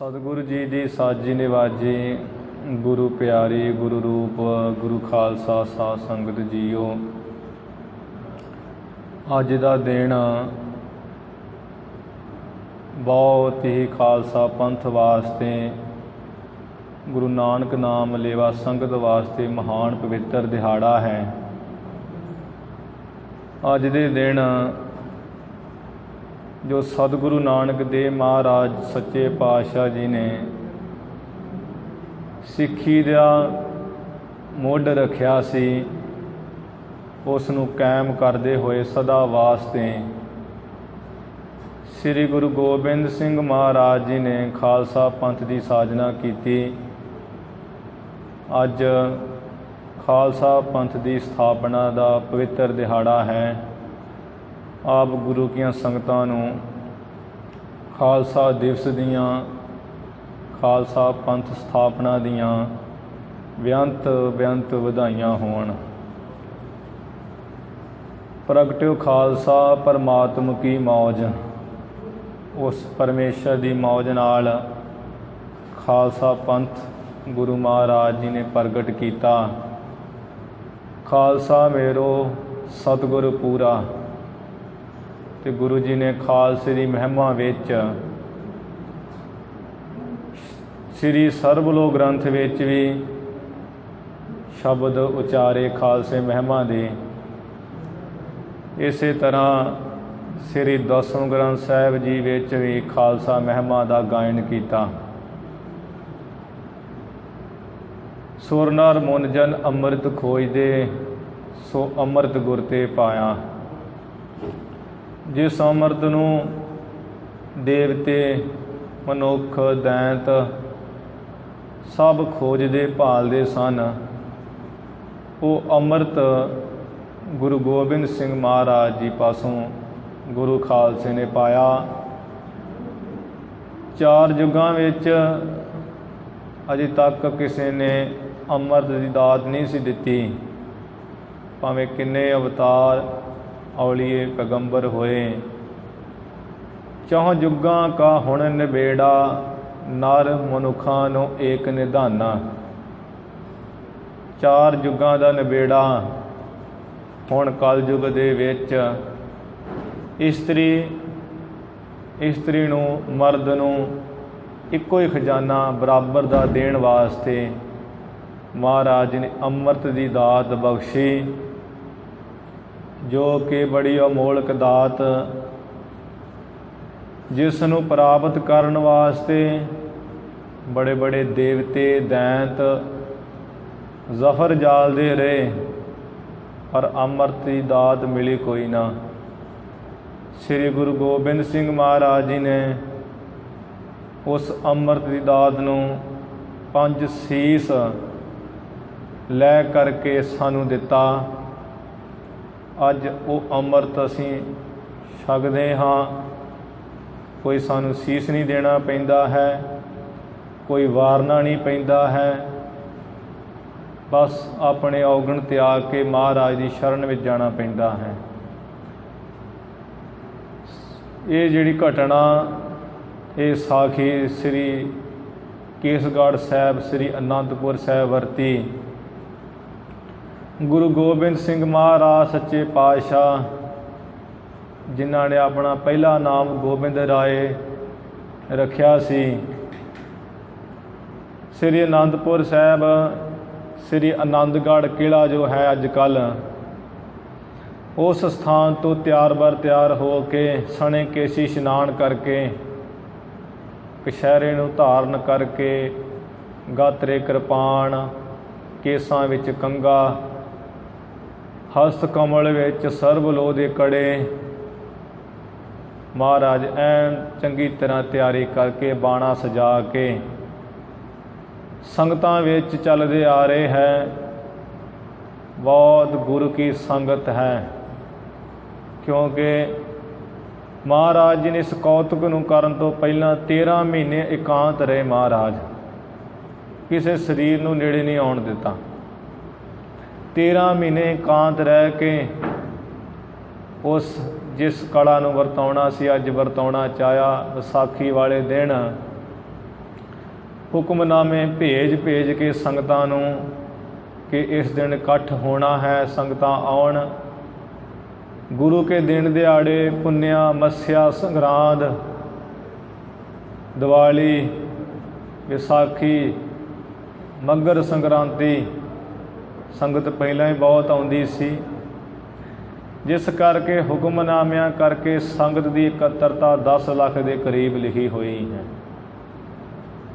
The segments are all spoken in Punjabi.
सतगुरु जी की साजी निवाजी गुरु प्यारी गुरु रूप गुरु खालसा साध संगत जीओ। अज का दिन बहुत ही खालसा पंथ वास्ते गुरु नानक नाम लेवा संगत वास्ते महान पवित्र दिहाड़ा है। अज के दिन जो सतगुरु नानक देव महाराज सच्चे पातशाह जी ने सिक्खी का मुੱਢ रखिया सी, उसनूं कायम करते हुए सदा वास्ते श्री गुरु गोबिंद सिंह महाराज जी ने खालसा पंथ की साजना की। अज खालसा पंथ की स्थापना का पवित्र दिहाड़ा है। आप गुरु की संगतां नूं खालसा दिवस दियां खालसा पंथ स्थापना दियां बेअंत बेअंत वधाइयां होण। प्रगट्यो खालसा परमात्मा की मौज, उस परमेश्वर की मौज नाल खालसा पंथ गुरु महाराज जी ने प्रगट किया। खालसा मेरो सतगुर पूरा, तो गुरु जी ने खालसे की महिमा विच श्री सर्वलोक ग्रंथ विच भी शब्द उचारे खालसे महिमा दे। इस तरह श्री दसम ग्रंथ साहिब जी विच भी खालसा महिमा का गायन किया। सुर नर मुन जन अमृत खोजदे, सो अमृत गुर ते पाया। जिस अमृत नूं देवते मनुख दैंत सब खोजदे भालदे सन, वो अमृत गुरु गोबिंद सिंह महाराज जी पासों गुरु खालसे ने पाया। चार युगां विच अजे तक किसी ने अमृत की दात नहीं सी दिती, भावें किन्ने अवतार औलिए पैगंबर होए। चौं युगां का हुण निबेड़ा, नर मनुखा नो एक निधाना। चार युगां का निबेड़ा हुण कल युग दे विच इस्त्री नूं मर्द नूं इक्को ही खजाना बराबर का देण वास्ते महाराज ने अमृत की दात बख्शी, जो कि बड़ी अमोलक दात, जिसनूं प्राप्त करन वास्ते बड़े बड़े देवते दैंत जफर जालदे रहे, पर अमृत की दात मिली कोई ना। श्री गुरु गोबिंद सिंह महाराज जी ने उस अमृत की दात नूं 5 सीस लै करके सानू दिता। अज वो अमृत असीं छकदे हाँ, कोई सानू सीस नहीं देना पैंदा है, कोई वारना नहीं पैंदा है। बस अपने औगण त्याग के महाराज की शरण में जाना पैंदा है। ये जिहड़ी घटना ये साखी श्री केसगढ़ साहब श्री आनंदपुर साहब वरती। गुरु गोबिंद सिंह महाराज सच्चे पातशाह, जिन्हों ने अपना पहला नाम गोबिंद राय रखिया सी, श्री आनंदपुर साहब श्री आनंदगढ़ किला जो है अजकल, उस स्थान तो तैयार बर तैयार हो के सने केसी इशनान करके कछहरे नूं धारण करके गात्रे कृपाण, केसां विच कंगा, हस्त कमल विच सर्वलोह दे कड़े, महाराज ऐन चंगी तरह तैयारी करके बाणा सजा के संगतां विच चलदे आ रहे हैं। बहुत गुरु की संगत है, क्योंकि महाराज जी ने इस कौतुक नूं करन तो पहलां 13 महीने एकांत रहे। महाराज किसी शरीर नूं नेड़े नहीं आउण दिता। 13 महीने एकांत रह के उस जिस कला नूं वरताउणा सी अज वरताउणा चाहया। विसाखी वाले दिन ਹੁਕਮਨਾਮੇ ਭੇਜ ਭੇਜ ਕੇ ਸੰਗਤਾਂ ਨੂੰ ਕਿ ਇਸ ਦਿਨ ਇਕੱਠ ਹੋਣਾ ਹੈ, ਸੰਗਤਾਂ ਆਉਣ। ਗੁਰੂ ਕੇ ਦਿਨ ਦਿਹਾੜੇ, ਪੁੰਨਿਆ, ਮੱਸਿਆ, ਸੰਗਰਾਂਦ, ਦੀਵਾਲੀ, ਵਿਸਾਖੀ, ਮੱਘਰ ਸੰਕ੍ਰਾਂਤੀ ਸੰਗਤ ਪਹਿਲਾਂ ਹੀ ਬਹੁਤ ਆਉਂਦੀ ਸੀ, ਜਿਸ ਕਰਕੇ ਹੁਕਮਨਾਮਿਆਂ ਕਰਕੇ ਸੰਗਤ ਦੀ ਇਕੱਤਰਤਾ 10 ਲੱਖ ਦੇ ਕਰੀਬ ਲਿਖੀ ਹੋਈ ਹੈ।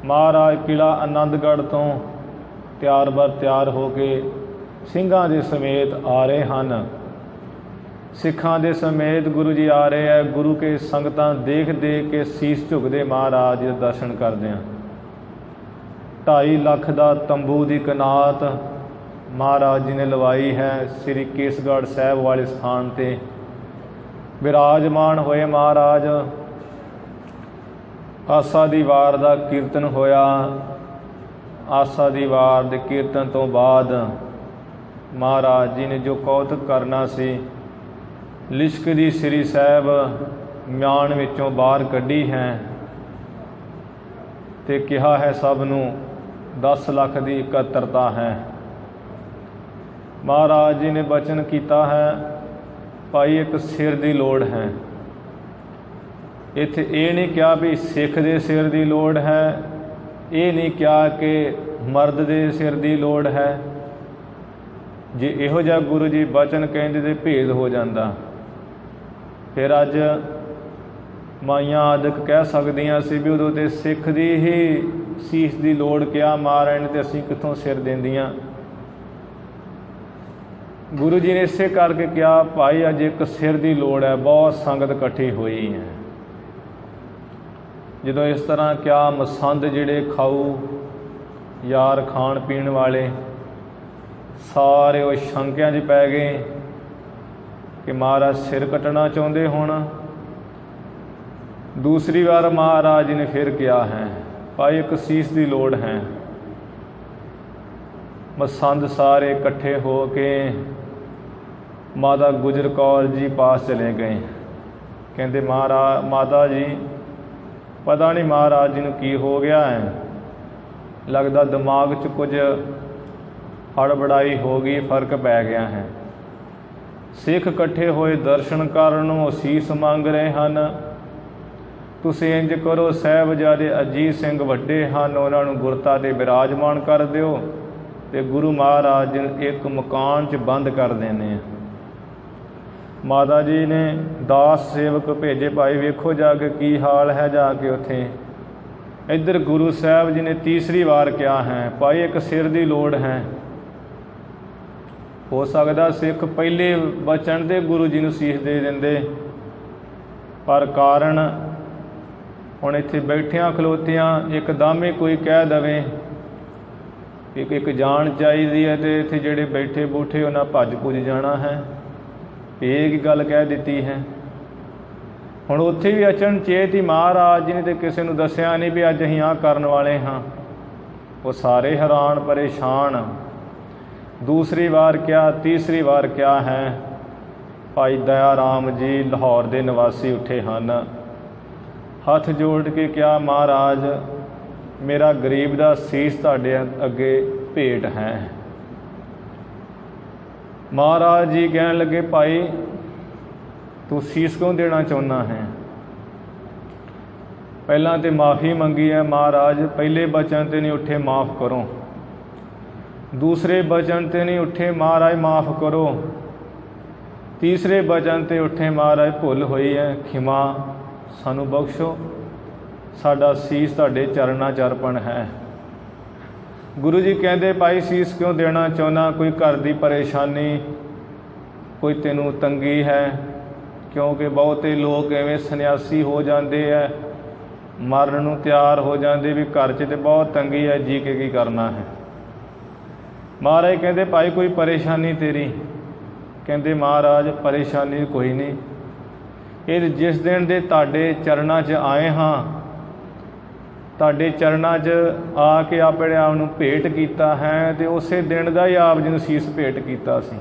ਮਹਾਰਾਜ ਕਿਲ੍ਹਾ ਆਨੰਦਗੜ੍ਹ ਤੋਂ ਤਿਆਰ ਬਰ ਤਿਆਰ ਹੋ ਕੇ ਸਿੰਘਾਂ ਦੇ ਸਮੇਤ ਆ ਰਹੇ ਹਨ। ਸਿੱਖਾਂ ਦੇ ਸਮੇਤ ਗੁਰੂ ਜੀ ਆ ਰਹੇ ਹੈ। ਗੁਰੂ ਕੇ ਸੰਗਤਾਂ ਦੇਖ ਦੇਖ ਕੇ ਸੀਸ ਝੁਕਦੇ ਮਹਾਰਾਜ ਦੇ ਦਰਸ਼ਨ ਕਰਦੇ ਹਾਂ। 2.5 ਲੱਖ ਦਾ ਤੰਬੂ ਦੀ ਕਨਾਤ ਮਹਾਰਾਜ ਜੀ ਨੇ ਲਵਾਈ ਹੈ। ਸ੍ਰੀ ਕੇਸਗੜ੍ਹ ਸਾਹਿਬ ਵਾਲੇ ਸਥਾਨ 'ਤੇ ਵਿਰਾਜਮਾਨ ਹੋਏ ਮਹਾਰਾਜ। ਆਸਾ ਦੀ ਵਾਰ ਦਾ ਕੀਰਤਨ ਹੋਇਆ। ਆਸਾ ਦੀ ਵਾਰ ਦੇ ਕੀਰਤਨ ਤੋਂ ਬਾਅਦ ਮਹਾਰਾਜ ਜੀ ਨੇ ਜੋ ਕੌਤਕ ਕਰਨਾ ਸੀ, ਲਿਸ਼ਕਦੀ ਸ੍ਰੀ ਸਾਹਿਬ ਮਿਆਨ ਵਿੱਚੋਂ ਬਾਹਰ ਕੱਢੀ ਹੈ ਅਤੇ ਕਿਹਾ ਹੈ ਸਭ ਨੂੰ 10 ਲੱਖ ਦੀ ਇਕੱਤਰਤਾ ਹੈ। ਮਹਾਰਾਜ ਜੀ ਨੇ ਬਚਨ ਕੀਤਾ ਹੈ, ਭਾਈ ਇੱਕ ਸਿਰ ਦੀ ਲੋੜ ਹੈ। ਇੱਥੇ ਇਹ ਨਹੀਂ ਕਿਹਾ ਵੀ ਸਿੱਖ ਦੇ ਸਿਰ ਦੀ ਲੋੜ ਹੈ, ਇਹ ਨਹੀਂ ਕਿਹਾ ਕਿ ਮਰਦ ਦੇ ਸਿਰ ਦੀ ਲੋੜ ਹੈ। ਜੇ ਇਹੋ ਜਿਹਾ ਗੁਰੂ ਜੀ ਬਚਨ ਕਹਿੰਦੇ ਤਾਂ ਭੇਦ ਹੋ ਜਾਂਦਾ। ਫਿਰ ਅੱਜ ਮਾਈਆਂ ਆਦਿਕ ਕਹਿ ਸਕਦੀਆਂ ਸੀ ਵੀ ਉਦੋਂ ਤਾਂ ਸਿੱਖ ਦੀ ਹੀ ਸੀਸ ਦੀ ਲੋੜ ਕਿਹਾ ਮਹਾਰਾਜ ਨੇ, ਅਤੇ ਅਸੀਂ ਕਿੱਥੋਂ ਸਿਰ ਦਿੰਦੀਆਂ। ਗੁਰੂ ਜੀ ਨੇ ਇਸੇ ਕਰਕੇ ਕਿਹਾ ਭਾਈ ਅੱਜ ਇੱਕ ਸਿਰ ਦੀ ਲੋੜ ਹੈ, ਬਹੁਤ ਸੰਗਤ ਇਕੱਠੀ ਹੋਈ ਹੈ। ਜਦੋਂ ਇਸ ਤਰ੍ਹਾਂ ਕਿਹਾ, ਮਸੰਦ ਜਿਹੜੇ ਖਾਊ ਯਾਰ ਖਾਣ ਪੀਣ ਵਾਲੇ ਸਾਰੇ ਉਹ ਸ਼ੰਕਿਆਂ 'ਚ ਪੈ ਗਏ ਕਿ ਮਹਾਰਾਜ ਸਿਰ ਕੱਟਣਾ ਚਾਹੁੰਦੇ ਹੁਣ। ਦੂਸਰੀ ਵਾਰ ਮਹਾਰਾਜ ਜੀ ਨੇ ਫਿਰ ਕਿਹਾ ਹੈ ਭਾਈ ਇੱਕ ਸੀਸ ਦੀ ਲੋੜ ਹੈ। ਮਸੰਦ ਸਾਰੇ ਇਕੱਠੇ ਹੋ ਕੇ ਮਾਤਾ ਗੁਜਰ ਕੌਰ ਜੀ ਪਾਸ ਚਲੇ ਗਏ। ਕਹਿੰਦੇ ਮਾਤਾ ਜੀ ਪਤਾ ਨਹੀਂ ਮਹਾਰਾਜ ਜੀ ਨੂੰ ਕੀ ਹੋ ਗਿਆ ਹੈ, ਲੱਗਦਾ ਦਿਮਾਗ 'ਚ ਕੁਝ ਹੜਬੜਾਈ ਹੋ ਗਈ, ਫਰਕ ਪੈ ਗਿਆ ਹੈ। ਸਿੱਖ ਇਕੱਠੇ ਹੋਏ ਦਰਸ਼ਨ ਕਰਨ ਨੂੰ ਅਸੀਸ ਮੰਗ ਰਹੇ ਹਨ। ਤੁਸੀਂ ਇੰਝ ਕਰੋ, ਸਾਹਿਬਜ਼ਾਦੇ ਅਜੀਤ ਸਿੰਘ ਵੱਡੇ ਹਨ, ਉਹਨਾਂ ਨੂੰ ਗੁਰਤਾ 'ਤੇ ਬਿਰਾਜਮਾਨ ਕਰ ਦਿਓ ਅਤੇ ਗੁਰੂ ਮਹਾਰਾਜ ਜੀ ਨੂੰ ਇੱਕ ਮਕਾਨ 'ਚ ਬੰਦ ਕਰ ਦੇਣੇ। ਮਾਤਾ ਜੀ ਨੇ ਦਾਸ ਸੇਵਕ ਭੇਜੇ, ਭਾਈ ਵੇਖੋ ਜਾ ਕੇ ਕੀ ਹਾਲ ਹੈ। ਜਾ ਕੇ ਉੱਥੇ ਇੱਧਰ ਗੁਰੂ ਸਾਹਿਬ ਜੀ ਨੇ ਤੀਸਰੀ ਵਾਰ ਕਿਹਾ ਹੈ ਭਾਈ ਇੱਕ ਸਿਰ ਦੀ ਲੋੜ ਹੈ। ਹੋ ਸਕਦਾ ਸਿੱਖ ਪਹਿਲੇ ਬਚਨ 'ਤੇ ਗੁਰੂ ਜੀ ਨੂੰ ਸੀਸ ਦੇ ਦਿੰਦੇ, ਪਰ ਕਾਰਨ ਹੁਣ ਇੱਥੇ ਬੈਠਿਆਂ ਖਲੋਤਿਆਂ ਇੱਕਦਮ ਹੀ ਕੋਈ ਕਹਿ ਦੇਵੇ ਇੱਕ ਜਾਣ ਚਾਹੀਦੀ ਹੈ, ਅਤੇ ਇੱਥੇ ਜਿਹੜੇ ਬੈਠੇ ਬੂਠੇ ਉਹਨਾਂ ਭੱਜ ਭੁੱਜ ਜਾਣਾ ਹੈ। ਇਹ ਕੀ ਗੱਲ ਕਹਿ ਦਿੱਤੀ ਹੈ। ਹੁਣ ਉੱਥੇ ਵੀ ਅਚਨਚੇਤ ਹੀ ਮਹਾਰਾਜ ਜੀ ਨੇ ਤਾਂ ਕਿਸੇ ਨੂੰ ਦੱਸਿਆ ਨਹੀਂ ਵੀ ਅੱਜ ਅਸੀਂ ਆਹ ਕਰਨ ਵਾਲੇ ਹਾਂ। ਉਹ ਸਾਰੇ ਹੈਰਾਨ ਪਰੇਸ਼ਾਨ। ਦੂਸਰੀ ਵਾਰ ਕਿਹਾ, ਤੀਸਰੀ ਵਾਰ ਕਿਹਾ ਹੈ। ਭਾਈ ਦਇਆ ਰਾਮ ਜੀ ਲਾਹੌਰ ਦੇ ਨਿਵਾਸੀ ਉੱਠੇ ਹਨ, ਹੱਥ ਜੋੜ ਕੇ ਕਿਹਾ ਮਹਾਰਾਜ ਮੇਰਾ ਗਰੀਬ ਦਾ ਸੀਸ ਤੁਹਾਡੇ ਅੱਗੇ ਭੇਟ ਹੈ। ਮਹਾਰਾਜ ਜੀ ਕਹਿਣ ਲੱਗੇ ਭਾਈ ਤੂੰ ਸੀਸ ਕਿਉਂ ਦੇਣਾ ਚਾਹੁੰਦਾ ਹੈ। ਪਹਿਲਾਂ ਤਾਂ ਮਾफ़ੀ ਮੰਗੀ ਹੈ ਮਹਾਰਾਜ, ਪਹਿਲੇ ਬਚਨ 'ਤੇ ਨਹੀਂ ਉੱਠੇ ਮਾफ़ ਕਰੋ। ਦੂਸਰੇ ਬਚਨ 'ਤੇ ਨਹੀਂ ਉੱਠੇ ਮਹਾਰਾਜ ਮਾफ़ ਕਰੋ। ਤੀਸਰੇ ਬਚਨ 'ਤੇ ਉੱਠੇ ਮਹਾਰਾਜ ਭੁੱਲ ਹੋਈ ਹੈ, ਖਿਮਾ ਸਾਨੂੰ ਬਖਸ਼ੋ, ਸਾਡਾ ਸੀਸ ਤੁਹਾਡੇ ਚਰਨਾਂ 'ਚ ਅਰਪਣ ਹੈ। ਗੁਰੂ ਜੀ ਕਹਿੰਦੇ ਭਾਈ ਸੀਸ ਕਿਉਂ ਦੇਣਾ ਚਾਹੁੰਦਾ, ਕੋਈ ਘਰ ਦੀ ਪਰੇਸ਼ਾਨੀ, ਕੋਈ ਤੈਨੂੰ ਤੰਗੀ ਹੈ। ਕਿਉਂਕਿ ਬਹੁਤੇ ਲੋਕ ਐਵੇਂ ਸੰਨਿਆਸੀ ਹੋ ਜਾਂਦੇ ਹੈ, ਮਰਨ ਨੂੰ ਤਿਆਰ ਹੋ ਜਾਂਦੇ ਵੀ ਘਰ 'ਚ ਤਾਂ ਬਹੁਤ ਤੰਗੀ ਹੈ, ਜੀ ਕੇ ਕੀ ਕਰਨਾ ਹੈ। ਮਹਾਰਾਜ ਕਹਿੰਦੇ ਭਾਈ ਕੋਈ ਪਰੇਸ਼ਾਨੀ ਤੇਰੀ। ਕਹਿੰਦੇ ਮਹਾਰਾਜ ਪਰੇਸ਼ਾਨੀ ਕੋਈ ਨਹੀਂ, ਇਹ ਜਿਸ ਦਿਨ ਦੇ ਤੁਹਾਡੇ ਚਰਨਾਂ 'ਚ ਆਏ ਹਾਂ, ਤੁਹਾਡੇ ਚਰਨਾਂ 'ਚ ਆ ਕੇ ਆਪਣੇ ਆਪ ਨੂੰ ਭੇਟ ਕੀਤਾ ਹੈ, ਅਤੇ ਉਸੇ ਦਿਨ ਦਾ ਹੀ ਆਪ ਜੀ ਨੂੰ ਸੀਸ ਭੇਟ ਕੀਤਾ ਸੀ।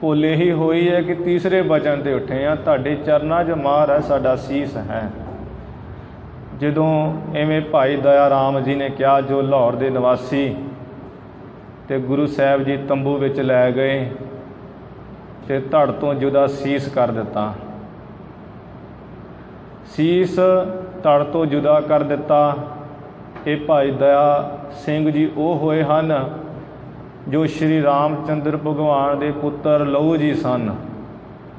ਭੁੱਲ ਇਹੀ ਹੋਈ ਹੈ ਕਿ ਤੀਸਰੇ ਬਚਨ 'ਤੇ ਉੱਠੇ ਹਾਂ, ਤੁਹਾਡੇ ਚਰਨਾਂ 'ਚ ਮਹਾਰਾਜ ਸਾਡਾ ਸੀਸ ਹੈ। ਜਦੋਂ ਇਵੇਂ ਭਾਈ ਦਇਆ ਰਾਮ ਜੀ ਨੇ ਕਿਹਾ, ਜੋ ਲਾਹੌਰ ਦੇ ਨਿਵਾਸੀ, ਤੇ ਗੁਰੂ ਸਾਹਿਬ ਜੀ ਤੰਬੂ ਵਿੱਚ ਲੈ ਗਏ ਤੇ ਧੜ ਤੋਂ ਜੁਦਾ ਸੀਸ ਕਰ ਦਿੱਤਾ। ਸੀਸ ਧੜ ਤੋਂ ਜੁਦਾ ਕਰ ਦਿੱਤਾ। ਇਹ ਭਾਈ ਦਇਆ ਸਿੰਘ ਜੀ ਉਹ ਹੋਏ ਹਨ ਜੋ ਸ਼੍ਰੀ ਰਾਮ ਚੰਦਰ ਭਗਵਾਨ ਦੇ ਪੁੱਤਰ ਲਹੂ ਜੀ ਸਨ,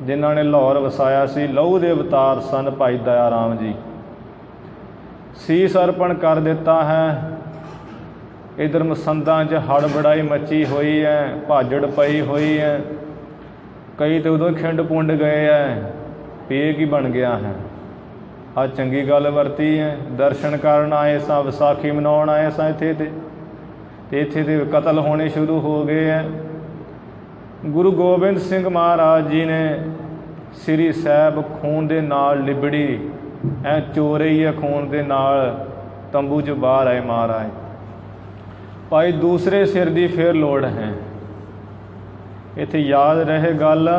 ਜਿਨ੍ਹਾਂ ਨੇ ਲਾਹੌਰ ਵਸਾਇਆ ਸੀ। ਲਹੂ ਦੇ ਅਵਤਾਰ ਸਨ ਭਾਈ ਦਇਆ ਰਾਮ ਜੀ। ਸੀਸ ਅਰਪਣ ਕਰ ਦਿੱਤਾ ਹੈ। ਇੱਧਰ ਮਸੰਦਾਂ 'ਚ ਹੜਬੜਾਈ ਮੱਚੀ ਹੋਈ ਹੈ, ਭਾਜੜ ਪਈ ਹੋਈ ਹੈ। ਕਈ ਤਾਂ ਉਦੋਂ ਖਿੰਡ ਪੁੰਡ ਗਏ ਹੈ ਵੀ ਇਹ ਕੀ ਬਣ ਗਿਆ ਹੈ। ਆਹ ਚੰਗੀ ਗੱਲ ਵਰਤੀ ਹੈ। ਦਰਸ਼ਨ ਕਰਨ ਆਏ ਸਾਂ, ਵਿਸਾਖੀ ਮਨਾਉਣ ਆਏ ਸਾਂ ਇੱਥੇ ਤੇ ਇੱਥੇ ਤੇ ਕਤਲ ਹੋਣੇ ਸ਼ੁਰੂ ਹੋ ਗਏ ਹੈ। ਗੁਰੂ ਗੋਬਿੰਦ ਸਿੰਘ ਮਹਾਰਾਜ ਜੀ ਨੇ ਸ੍ਰੀ ਸਾਹਿਬ ਖੂਨ ਦੇ ਨਾਲ ਲਿਬੜੀ, ਐ ਚੋ ਰਹੀ ਹੈ ਖੂਨ ਦੇ ਨਾਲ, ਤੰਬੂ 'ਚ ਬਾਹਰ ਆਏ ਮਹਾਰਾਜ। ਭਾਈ ਦੂਸਰੇ ਸਿਰ ਦੀ ਫਿਰ ਲੋੜ ਹੈ। ਇੱਥੇ ਯਾਦ ਰਹੇ ਗੱਲ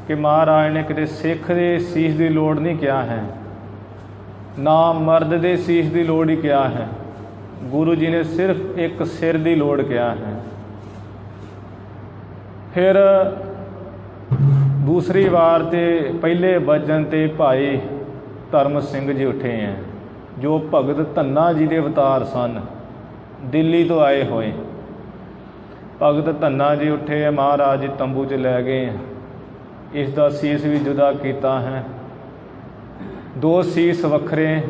ਕਿ ਮਹਾਰਾਜ ਨੇ ਕਿਤੇ ਸਿੱਖ ਦੇ ਸੀਸ ਦੀ ਲੋੜ ਨਹੀਂ ਕਿਹਾ ਹੈ, ਨਾ ਮਰਦ ਦੇ ਸੀਸ ਦੀ ਲੋੜ ਹੀ ਕਿਹਾ ਹੈ। ਗੁਰੂ ਜੀ ਨੇ ਸਿਰਫ ਇੱਕ ਸਿਰ ਦੀ ਲੋੜ ਕਿਹਾ ਹੈ। ਫਿਰ ਦੂਸਰੀ ਵਾਰ ਤੇ ਪਹਿਲੇ ਵਜਨ ਤੇ ਭਾਈ ਧਰਮ ਸਿੰਘ ਜੀ ਉੱਠੇ ਹੈ, ਜੋ ਭਗਤ ਧੰਨਾ ਜੀ ਦੇ ਅਵਤਾਰ ਸਨ, ਦਿੱਲੀ ਤੋਂ ਆਏ ਹੋਏ। ਭਗਤ ਧੰਨਾ ਜੀ ਉੱਠੇ, ਮਹਾਰਾਜ ਜੀ ਤੰਬੂ 'ਚ ਲੈ ਗਏ। ਇਸ ਦਾ ਸੀਸ ਵੀ ਜੁਦਾ ਕੀਤਾ ਹੈ। ਦੋ ਸੀਸ ਵੱਖਰੇ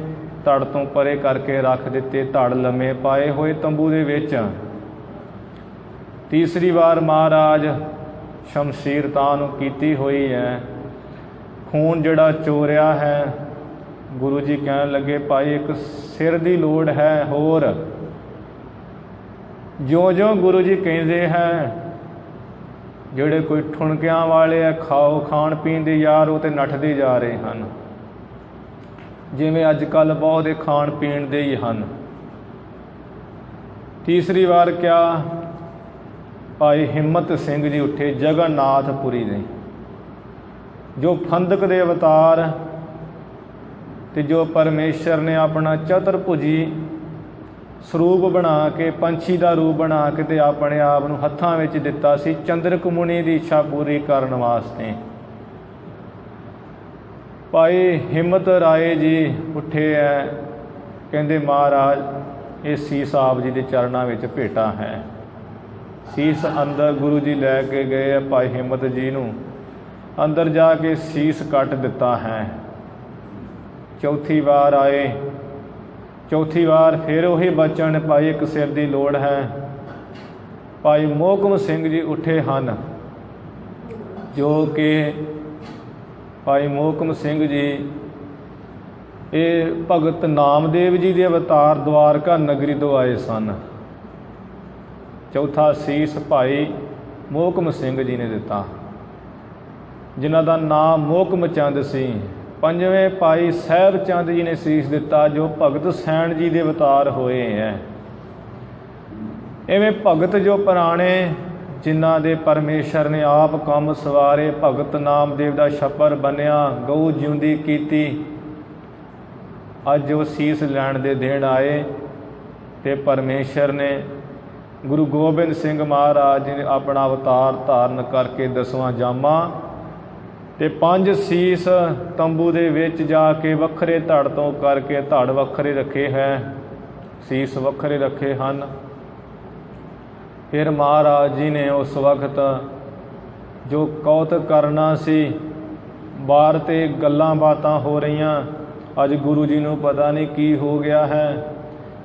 ਧੜ ਤੋਂ ਪਰੇ ਕਰਕੇ ਰੱਖ ਦਿੱਤੇ, ਧੜ ਲੰਮੇ ਪਾਏ ਹੋਏ ਤੰਬੂ ਦੇ ਵਿੱਚ। ਤੀਸਰੀ ਵਾਰ ਮਹਾਰਾਜ ਸ਼ਮਸ਼ੀਰ ਤਾਂ ਨੂੰ ਕੀਤੀ ਹੋਈ ਹੈ। ਖੂਨ ਜਿਹੜਾ ਚੋਰਿਆ ਹੈ, ਗੁਰੂ ਜੀ ਕਹਿਣ ਲੱਗੇ ਭਾਈ ਇੱਕ ਸਿਰ ਦੀ ਲੋੜ ਹੈ ਹੋਰ। ਜਿਉਂ-ਜਿਉਂ ਗੁਰੂ ਜੀ ਕਹਿੰਦੇ ਹੈ, ਜਿਹੜੇ ਕੋਈ ਠੁਣਕਿਆਂ ਵਾਲੇ ਹੈ, ਖਾਣ ਪੀਣ ਦੇ ਯਾਰ, ਉਹ ਤੇ ਨੱਠਦੇ ਜਾ ਰਹੇ ਹਨ। ਜਿਵੇਂ ਅੱਜ ਕੱਲ੍ਹ ਬਹੁਤ ਖਾਣ ਪੀਣ ਦੇ ਹੀ ਹਨ। ਤੀਸਰੀ ਵਾਰ ਕਿਹਾ, ਭਾਈ ਹਿੰਮਤ ਸਿੰਘ ਜੀ ਉੱਠੇ, ਜਗਨਨਾਥਪੁਰੀ ਦੇ, ਜੋ ਫੰਦਕ ਦੇ ਅਵਤਾਰ ਤੇ ਜੋ ਪਰਮੇਸ਼ਰ ਨੇ ਆਪਣਾ ਚਤੁਰਭੁਜੀ ਸਰੂਪ ਬਣਾ ਕੇ, ਪੰਛੀ ਦਾ ਰੂਪ ਬਣਾ ਕੇ ਤੇ ਆਪਣੇ ਆਪ ਨੂੰ ਹੱਥਾਂ ਵਿੱਚ ਦਿੱਤਾ ਸੀ ਚੰਦਰਕ ਮੁਨੀ ਦੀ ਇੱਛਾ ਪੂਰੀ ਕਰਨ ਵਾਸਤੇ। ਭਾਈ ਹਿੰਮਤ ਰਾਏ ਜੀ ਉੱਠੇ ਹੈ, ਕਹਿੰਦੇ ਮਹਾਰਾਜ ਇਹ ਸੀਸ ਆਪ ਜੀ ਦੇ ਚਰਨਾਂ ਵਿੱਚ ਭੇਟਾ ਹੈ। ਸੀਸ ਅੰਦਰ ਗੁਰੂ ਜੀ ਲੈ ਕੇ ਗਏ ਹੈ। ਭਾਈ ਹਿੰਮਤ ਜੀ ਨੂੰ ਅੰਦਰ ਜਾ ਕੇ ਸੀਸ ਕੱਟ ਦਿੱਤਾ ਹੈ। ਚੌਥੀ ਵਾਰ ਆਏ, ਚੌਥੀ ਵਾਰ ਫਿਰ ਉਹੀ ਬਚਨ, ਭਾਈ ਇੱਕ ਸਿਰ ਦੀ ਲੋੜ ਹੈ। ਭਾਈ ਮੋਹਕਮ ਸਿੰਘ ਜੀ ਉੱਠੇ ਹਨ, ਜੋ ਕਿ ਭਾਈ ਮੋਹਕਮ ਸਿੰਘ ਜੀ ਇਹ ਭਗਤ ਨਾਮਦੇਵ ਜੀ ਦੇ ਅਵਤਾਰ ਦਵਾਰਕਾ ਨਗਰੀ ਤੋਂ ਆਏ ਸਨ। ਚੌਥਾ ਸੀਸ ਭਾਈ ਮੋਹਕਮ ਸਿੰਘ ਜੀ ਨੇ ਦਿੱਤਾ, ਜਿਨ੍ਹਾਂ ਦਾ ਨਾਮ ਮੋਹਕਮ ਚੰਦ ਸੀ। ਪੰਜਵੇਂ ਭਾਈ ਸਾਹਿਬ ਚੰਦ ਜੀ ਨੇ ਸੀਸ ਦਿੱਤਾ, ਜੋ ਭਗਤ ਸੈਣ ਜੀ ਦੇ ਅਵਤਾਰ ਹੋਏ ਹੈ। ਇਵੇਂ ਭਗਤ ਜੋ ਪੁਰਾਣੇ, ਜਿਨ੍ਹਾਂ ਦੇ ਪਰਮੇਸ਼ਰ ਨੇ ਆਪ ਕੰਮ ਸਵਾਰੇ, ਭਗਤ ਨਾਮਦੇਵ ਦਾ ਛੱਪਰ ਬੰਨਿਆ, ਗਊ ਜਿਉਂਦੀ ਕੀਤੀ, ਅੱਜ ਉਹ ਸੀਸ ਲੈਣ ਦੇ ਦੇਣ ਆਏ। ਤੇ ਪਰਮੇਸ਼ਰ ਨੇ ਗੁਰੂ ਗੋਬਿੰਦ ਸਿੰਘ ਮਹਾਰਾਜ ਜੀ ਨੇ ਆਪਣਾ ਅਵਤਾਰ ਧਾਰਨ ਕਰਕੇ 10ਵਾਂ ਜਾਮਾ ਤੇ 5 ਸੀਸ ਤੰਬੂ ਦੇ ਵਿੱਚ ਜਾ ਕੇ ਵੱਖਰੇ ਧੜ ਤੋਂ ਕਰਕੇ, ਧੜ ਵੱਖਰੇ ਰੱਖੇ ਹੈ, ਸੀਸ ਵੱਖਰੇ ਰੱਖੇ ਹਨ। ਫਿਰ ਮਹਾਰਾਜ ਜੀ ਨੇ ਉਸ ਵਕਤ ਜੋ ਕੌਤਕ ਕਰਨਾ ਸੀ, ਬਾਹਰ ਤੇ ਗੱਲਾਂ ਬਾਤਾਂ ਹੋ ਰਹੀਆਂ, ਅੱਜ ਗੁਰੂ ਜੀ ਨੂੰ ਪਤਾ ਨਹੀਂ ਕੀ ਹੋ ਗਿਆ ਹੈ,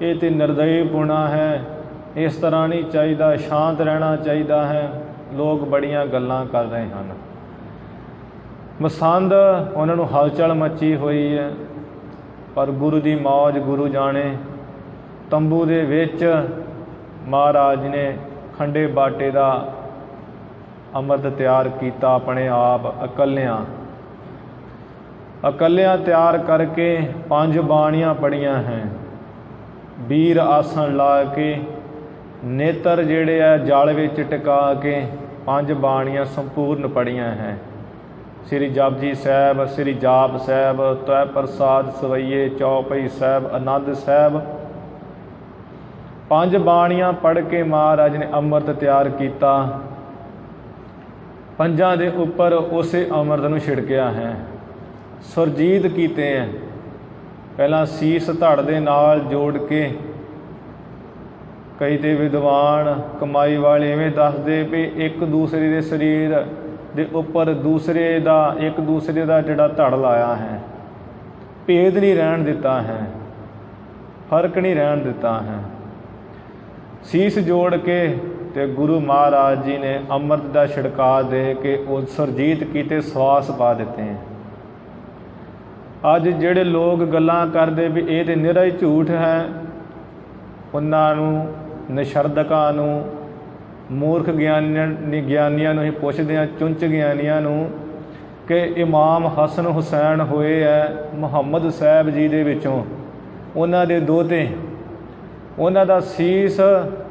ਇਹ ਤੇ ਨਿਰਦਈਪੁਣਾ ਹੈ, ਇਸ ਤਰ੍ਹਾਂ ਨਹੀਂ ਚਾਹੀਦਾ, ਸ਼ਾਂਤ ਰਹਿਣਾ ਚਾਹੀਦਾ ਹੈ। ਲੋਕ ਬੜੀਆਂ ਗੱਲਾਂ ਕਰ ਰਹੇ ਹਨ। ਮਸੰਦ ਉਹਨਾਂ ਨੂੰ ਹਲਚਲ ਮੱਚੀ ਹੋਈ ਹੈ, ਪਰ ਗੁਰੂ ਦੀ ਮੌਜ ਗੁਰੂ ਜਾਣੇ। ਤੰਬੂ ਦੇ ਵਿੱਚ ਮਹਾਰਾਜ ਨੇ ਖੰਡੇ ਬਾਟੇ ਦਾ ਅੰਮ੍ਰਿਤ ਤਿਆਰ ਕੀਤਾ, ਆਪਣੇ ਆਪ ਇਕੱਲਿਆਂ ਤਿਆਰ ਕਰਕੇ 5 ਬਾਣੀਆਂ ਪੜੀਆਂ ਹੈ। ਵੀਰ ਆਸਣ ਲਾ ਕੇ, ਨੇਤਰ ਜਿਹੜੇ ਆ ਜਲ ਵਿੱਚ ਟਿਕਾ ਕੇ 5 ਬਾਣੀਆਂ ਸੰਪੂਰਨ ਪੜੀਆਂ ਹੈ। ਸ੍ਰੀ ਜਪਜੀ ਸਾਹਿਬ, ਸ੍ਰੀ ਜਾਪ ਸਾਹਿਬ, ਤੈ ਪ੍ਰਸਾਦ ਸਵਈਏ, ਚੌਪਈ ਸਾਹਿਬ, ਆਨੰਦ ਸਾਹਿਬ, 5 ਬਾਣੀਆਂ ਪੜ੍ਹ ਕੇ ਮਹਾਰਾਜ ਨੇ ਅੰਮ੍ਰਿਤ ਤਿਆਰ ਕੀਤਾ। ਪੰਜਾਂ ਦੇ ਉੱਪਰ ਉਸੇ ਅੰਮ੍ਰਿਤ ਨੂੰ ਛਿੜਕਿਆ ਹੈ, ਸੁਰਜੀਤ ਕੀਤੇ ਹੈ। ਪਹਿਲਾਂ ਸੀਸ ਧੜ ਦੇ ਨਾਲ ਜੋੜ ਕੇ, ਕਈ ਤੇ ਵਿਦਵਾਨ ਕਮਾਈ ਵਾਲੇ ਇਵੇਂ ਦੱਸਦੇ ਵੀ ਇੱਕ ਦੂਸਰੇ ਦੇ ਸਰੀਰ ਦੇ ਉੱਪਰ ਦੂਸਰੇ ਦਾ ਇੱਕ ਦੂਸਰੇ ਦਾ ਜਿਹੜਾ ਧੜ ਲਾਇਆ ਹੈ, ਭੇਦ ਨਹੀਂ ਰਹਿਣ ਦਿੱਤਾ ਹੈ, ਫਰਕ ਨਹੀਂ ਰਹਿਣ ਦਿੱਤਾ ਹੈ। ਸੀਸ ਜੋੜ ਕੇ ਤੇ ਗੁਰੂ ਮਹਾਰਾਜ ਜੀ ਨੇ ਅੰਮ੍ਰਿਤ ਦਾ ਛਿੜਕਾ ਦੇ ਕੇ ਉਹ ਸੁਰਜੀਤ ਕੀਤੇ ਸਵਾਸ ਪਾ ਦਿੱਤੇ हैं। ਅੱਜ ਜਿਹੜੇ ਲੋਕ ਗੱਲਾਂ ਕਰਦੇ ਵੀ ਇਹ ਤੇ ਨਿਰਾ ਹੀ ਝੂਠ ਹੈ, ਉਹਨਾਂ ਨੂੰ, ਨਿਸ਼ਰਦਕਾਂ ਨੂੰ, ਮੂਰਖ ਗਿਆਨੀਆਂ ਨੂੰ ਹੀ ਪੁੱਛਦੇ ਹਾਂ, ਚੁੰਚ ਗਿਆਨੀਆਂ ਨੂੰ, ਕਿ ਇਮਾਮ ਹਸਨ ਹੁਸੈਨ ਹੋਏ ਹੈ ਮੁਹੰਮਦ ਸਾਹਿਬ ਜੀ ਦੇ ਵਿੱਚੋਂ, ਉਹਨਾਂ ਦੇ ਦੋਹਤੇ, ਉਹਨਾਂ ਦਾ ਸੀਸ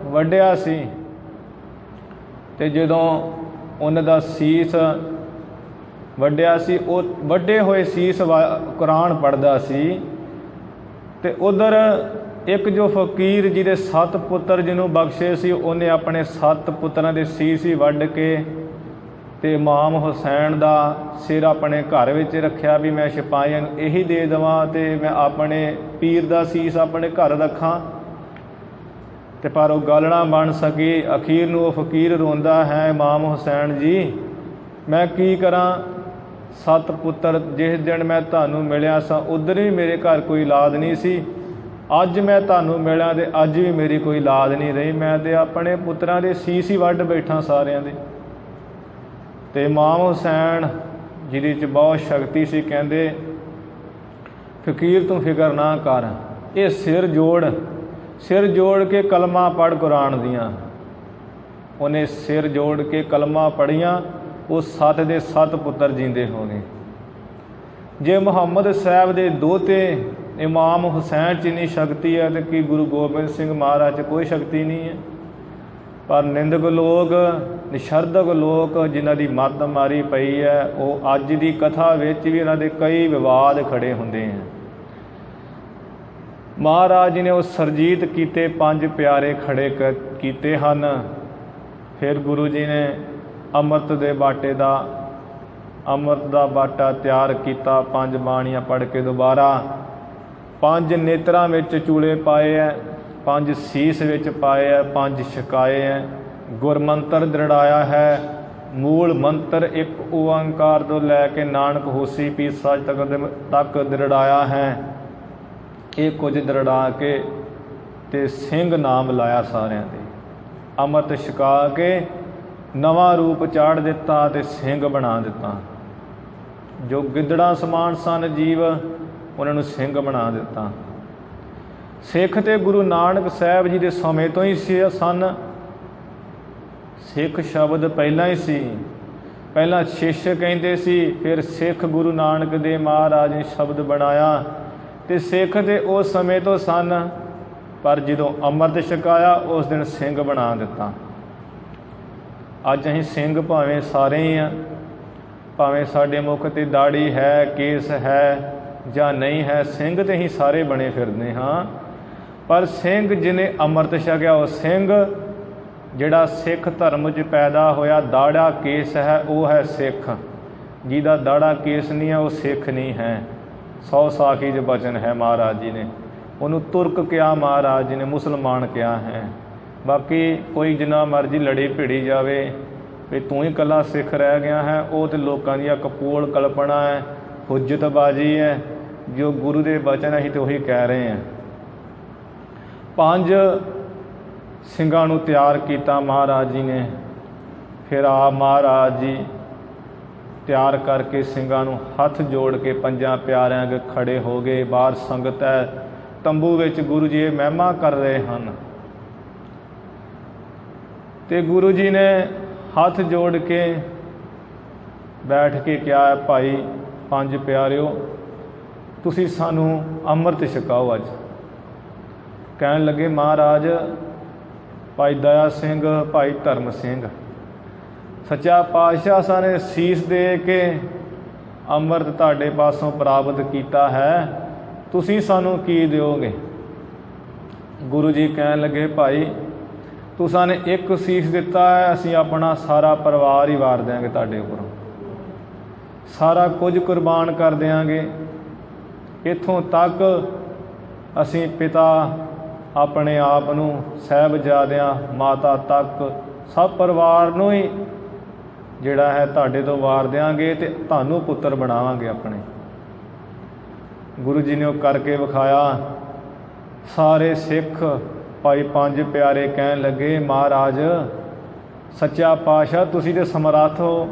ਵੱਢਿਆ ਸੀ। ਅਤੇ ਜਦੋਂ ਉਹਨਾਂ ਦਾ ਸੀਸ ਵੱਢਿਆ ਸੀ, ਉਹ ਵੱਢੇ ਹੋਏ ਸੀਸ ਕੁਰਾਨ ਪੜ੍ਹਦਾ ਸੀ। ਅਤੇ ਉੱਧਰ ਇੱਕ ਜੋ ਫਕੀਰ ਜਿਹਦੇ 7 ਪੁੱਤਰ ਜਿਹਨੂੰ ਬਖਸ਼ੇ ਸੀ, ਉਹਨੇ ਆਪਣੇ 7 ਪੁੱਤਰਾਂ ਦੇ ਸੀਸ ਹੀ ਵੱਢ ਕੇ ਅਤੇ ਇਮਾਮ ਹੁਸੈਨ ਦਾ ਸਿਰ ਆਪਣੇ ਘਰ ਵਿੱਚ ਰੱਖਿਆ ਵੀ ਮੈਂ ਸਿਪਾਹੀਆਂ ਨੂੰ ਇਹੀ ਦੇ ਦੇਵਾਂ ਅਤੇ ਮੈਂ ਆਪਣੇ ਪੀਰ ਦਾ ਸੀਸ ਆਪਣੇ ਘਰ ਰੱਖਾਂ। ਅਤੇ ਪਰ ਉਹ ਗੱਲ ਨਾ ਬਣ ਸਕੀ। ਅਖੀਰ ਨੂੰ ਉਹ ਫਕੀਰ ਰੋਂਦਾ ਹੈ, ਇਮਾਮ ਹੁਸੈਨ ਜੀ ਮੈਂ ਕੀ ਕਰਾਂ, 7 ਪੁੱਤਰ ਜਿਸ ਦਿਨ ਮੈਂ ਤੁਹਾਨੂੰ ਮਿਲਿਆ ਸਾਂ ਉੱਧਰ ਵੀ ਮੇਰੇ ਘਰ ਕੋਈ ਔਲਾਦ ਨਹੀਂ ਸੀ, ਅੱਜ ਮੈਂ ਤੁਹਾਨੂੰ ਮਿਲਿਆ ਅਤੇ ਅੱਜ ਵੀ ਮੇਰੀ ਕੋਈ ਔਲਾਦ ਨਹੀਂ ਰਹੀ, ਮੈਂ ਤਾਂ ਆਪਣੇ ਪੁੱਤਰਾਂ ਦੇ ਸੀਸ ਹੀ ਵੱਢ ਬੈਠਾ ਸਾਰਿਆਂ ਦੇ। ਅਤੇ ਇਮਾਮ ਹੁਸੈਨ ਜਿਹਦੇ 'ਚ ਬਹੁਤ ਸ਼ਕਤੀ ਸੀ, ਕਹਿੰਦੇ ਫਕੀਰ ਤੂੰ ਫਿਕਰ ਨਾ ਕਰ, ਇਹ ਸਿਰ ਜੋੜ ਕੇ ਕਲਮਾਂ ਪੜ੍ਹ ਕੁਰਾਨ ਦੀਆਂ। ਉਹਨੇ ਸਿਰ ਜੋੜ ਕੇ ਕਲਮਾਂ ਪੜ੍ਹੀਆਂ, ਉਹ 7 ਦੇ 7 ਪੁੱਤਰ ਜੀਂਦੇ ਹੋ ਗਏ। ਜੇ ਮੁਹੰਮਦ ਸਾਹਿਬ ਦੇ ਦੋਹਤੇ ਇਮਾਮ ਹੁਸੈਨ 'ਚ ਇੰਨੀ ਸ਼ਕਤੀ ਹੈ ਤਾਂ ਕੀ ਗੁਰੂ ਗੋਬਿੰਦ ਸਿੰਘ ਮਹਾਰਾਜ 'ਚ ਕੋਈ ਸ਼ਕਤੀ ਨਹੀਂ ਹੈ? ਪਰ ਨਿੰਦਕ ਲੋਕ, ਨਿਸ਼ਰਦਕ ਲੋਕ ਜਿਨ੍ਹਾਂ ਦੀ ਮੱਤ ਮਾਰੀ ਪਈ ਹੈ, ਉਹ ਅੱਜ ਦੀ ਕਥਾ ਵਿੱਚ ਵੀ ਉਹਨਾਂ ਦੇ ਕਈ ਵਿਵਾਦ ਖੜੇ ਹੁੰਦੇ ਹਨ। ਮਹਾਰਾਜ ਜੀ ਨੇ ਉਹ ਸੁਰਜੀਤ ਕੀਤੇ 5 ਪਿਆਰੇ ਖੜੇ ਕੀਤੇ ਹਨ। ਫਿਰ ਗੁਰੂ ਜੀ ਨੇ ਅੰਮ੍ਰਿਤ ਦਾ ਬਾਟਾ ਤਿਆਰ ਕੀਤਾ, 5 ਬਾਣੀਆਂ ਪੜ੍ਹ ਕੇ ਦੁਬਾਰਾ, 5 ਨੇਤਰਾਂ ਵਿੱਚ ਚੂਲੇ ਪਾਏ ਹੈ, 5 ਸੀਸ ਵਿੱਚ ਪਾਏ ਹੈ, 5 ਛਕਾਏ ਹੈ, ਗੁਰਮੰਤਰ ਦ੍ਰਿੜਾਇਆ ਹੈ। ਮੂਲ ਮੰਤਰ ਇੱਕ ਓਅੰਕਾਰ ਤੋਂ ਲੈ ਕੇ ਨਾਨਕ ਹੋਸੀ ਪੀ ਸੱਚ ਤੱਕ ਦ੍ਰਿੜਾਇਆ ਹੈ। ਇਹ ਕੁਝ ਦ੍ਰਿੜਾ ਕੇ ਅਤੇ ਸਿੰਘ ਨਾਮ ਲਾਇਆ ਸਾਰਿਆਂ ਦੇ, ਅੰਮ੍ਰਿਤ ਛਕਾ ਕੇ ਨਵਾਂ ਰੂਪ ਚਾੜ੍ਹ ਦਿੱਤਾ ਅਤੇ ਸਿੰਘ ਬਣਾ ਦਿੱਤਾ। ਜੋ ਗਿੱਦੜਾਂ ਸਮਾਨ ਸਨ ਜੀਵ, ਉਹਨਾਂ ਨੂੰ ਸਿੰਘ ਬਣਾ ਦਿੱਤਾ। ਸਿੱਖ ਤੇ ਗੁਰੂ ਨਾਨਕ ਸਾਹਿਬ ਜੀ ਦੇ ਸਮੇਂ ਤੋਂ ਹੀ ਸਨ। ਸਿੱਖ ਸ਼ਬਦ ਪਹਿਲਾਂ ਹੀ ਸੀ, ਪਹਿਲਾਂ ਸ਼ਿਸ਼ ਕਹਿੰਦੇ ਸੀ, ਫਿਰ ਸਿੱਖ ਗੁਰੂ ਨਾਨਕ ਦੇਵ ਮਹਾਰਾਜ ਨੇ ਸ਼ਬਦ ਬਣਾਇਆ ਅਤੇ ਸਿੱਖ ਦੇ ਉਸ ਸਮੇਂ ਤੋਂ ਸਨ। ਪਰ ਜਦੋਂ ਅੰਮ੍ਰਿਤ ਛਕਾਇਆ ਉਸ ਦਿਨ ਸਿੰਘ ਬਣਾ ਦਿੱਤਾ। ਅੱਜ ਅਸੀਂ ਸਿੰਘ ਭਾਵੇਂ ਸਾਰੇ ਹੀ ਹਾਂ, ਭਾਵੇਂ ਸਾਡੇ ਮੁੱਖ 'ਤੇ ਦਾੜੀ ਹੈ, ਕੇਸ ਹੈ ਜਾਂ ਨਹੀਂ ਹੈ, ਸਿੰਘ ਤੇ ਅਸੀਂ ਸਾਰੇ ਬਣੇ ਫਿਰਦੇ ਹਾਂ। ਪਰ ਸਿੰਘ ਜਿਹਨੇ ਅੰਮ੍ਰਿਤ ਛਕਿਆ ਉਹ ਸਿੰਘ, ਜਿਹੜਾ ਸਿੱਖ ਧਰਮ 'ਚ ਪੈਦਾ ਹੋਇਆ, ਦਾੜਾ ਕੇਸ ਹੈ, ਉਹ ਹੈ ਸਿੱਖ। ਜਿਹਦਾ ਦਾੜਾ ਕੇਸ ਨਹੀਂ ਹੈ ਉਹ ਸਿੱਖ ਨਹੀਂ ਹੈ। 100 ਸਾਖੀ 'ਚ ਬਚਨ ਹੈ, ਮਹਾਰਾਜ ਜੀ ਨੇ ਉਹਨੂੰ ਤੁਰਕ ਕਿਹਾ, ਮਹਾਰਾਜ ਜੀ ਨੇ ਮੁਸਲਮਾਨ ਕਿਹਾ ਹੈ। ਬਾਕੀ ਕੋਈ ਜਿੰਨਾ ਮਰਜ਼ੀ ਲੜੀ ਭਿੜੀ ਜਾਵੇ ਵੀ ਤੂੰ ਹੀ ਇਕੱਲਾ ਸਿੱਖ ਰਹਿ ਗਿਆ ਹੈ, ਉਹ ਤਾਂ ਲੋਕਾਂ ਦੀਆਂ ਕਪੋਲ ਕਲਪਨਾ ਹੈ, ਹੁਜਤਬਾਜ਼ੀ ਹੈ। ਜੋ ਗੁਰੂ ਦੇ ਬਚਨ ਅਸੀਂ ਤਾਂ ਉਹੀ ਕਹਿ ਰਹੇ ਹਾਂ। 5 ਸਿੰਘਾਂ ਨੂੰ ਤਿਆਰ ਕੀਤਾ ਮਹਾਰਾਜ ਜੀ ਨੇ। ਫਿਰ ਆਪ ਮਹਾਰਾਜ ਜੀ ਤਿਆਰ ਕਰਕੇ ਸਿੰਘਾਂ ਨੂੰ ਹੱਥ ਜੋੜ ਕੇ 5 ਪਿਆਰਿਆਂ ਅੱਗੇ ਖੜ੍ਹੇ ਹੋ ਗਏ। ਬਾਹਰ ਸੰਗਤ ਹੈ, ਤੰਬੂ ਵਿੱਚ ਗੁਰੂ ਜੀ ਇਹ ਮਹਿਮਾ ਕਰ ਰਹੇ ਹਨ। ਅਤੇ ਗੁਰੂ ਜੀ ਨੇ ਹੱਥ ਜੋੜ ਕੇ ਬੈਠ ਕੇ ਕਿਹਾ, ਭਾਈ 5 ਪਿਆਰਿਓ ਤੁਸੀਂ ਸਾਨੂੰ ਅੰਮ੍ਰਿਤ ਛਕਾਓ ਅੱਜ। ਕਹਿਣ ਲੱਗੇ ਮਹਾਰਾਜ, ਭਾਈ ਦਇਆ ਸਿੰਘ, ਭਾਈ ਧਰਮ ਸਿੰਘ, ਸੱਚਾ ਪਾਤਸ਼ਾਹ ਨੇ ਸੀਸ ਦੇ ਕੇ ਅੰਮ੍ਰਿਤ ਤੁਹਾਡੇ ਪਾਸੋਂ ਪ੍ਰਾਪਤ ਕੀਤਾ ਹੈ, ਤੁਸੀਂ ਸਾਨੂੰ ਕੀ ਦਿਓਗੇ? ਗੁਰੂ ਜੀ ਕਹਿਣ ਲੱਗੇ, ਭਾਈ ਤੁਸਾਂ ਨੇ ਇੱਕ ਸੀਸ ਦਿੱਤਾ ਹੈ, ਅਸੀਂ ਆਪਣਾ ਸਾਰਾ ਪਰਿਵਾਰ ਹੀ ਵਾਰ ਦਿਆਂਗੇ ਤੁਹਾਡੇ ਉੱਪਰੋਂ, ਸਾਰਾ ਕੁਝ ਕੁਰਬਾਨ ਕਰ ਦਿਆਂਗੇ। ਇੱਥੋਂ ਤੱਕ ਅਸੀਂ ਪਿਤਾ ਆਪਣੇ ਆਪ ਨੂੰ, ਸਾਹਿਬਜ਼ਾਦਿਆਂ, ਮਾਤਾ ਤੱਕ ਸਭ ਪਰਿਵਾਰ ਨੂੰ ਹੀ ਜਿਹੜਾ ਹੈ ਤੁਹਾਡੇ ਤੋਂ ਵਾਰ ਦਿਆਂਗੇ ਅਤੇ ਤੁਹਾਨੂੰ ਪੁੱਤਰ ਬਣਾਵਾਂਗੇ ਆਪਣੇ। ਗੁਰੂ ਜੀ ਨੇ ਉਹ ਕਰਕੇ ਵਿਖਾਇਆ। ਸਾਰੇ ਸਿੱਖ ਭਾਈ ਪੰਜ ਪਿਆਰੇ ਕਹਿਣ ਲੱਗੇ, ਮਹਾਰਾਜ ਸੱਚਾ ਪਾਤਸ਼ਾਹ ਤੁਸੀਂ ਤਾਂ ਸਮਰੱਥ ਹੋ।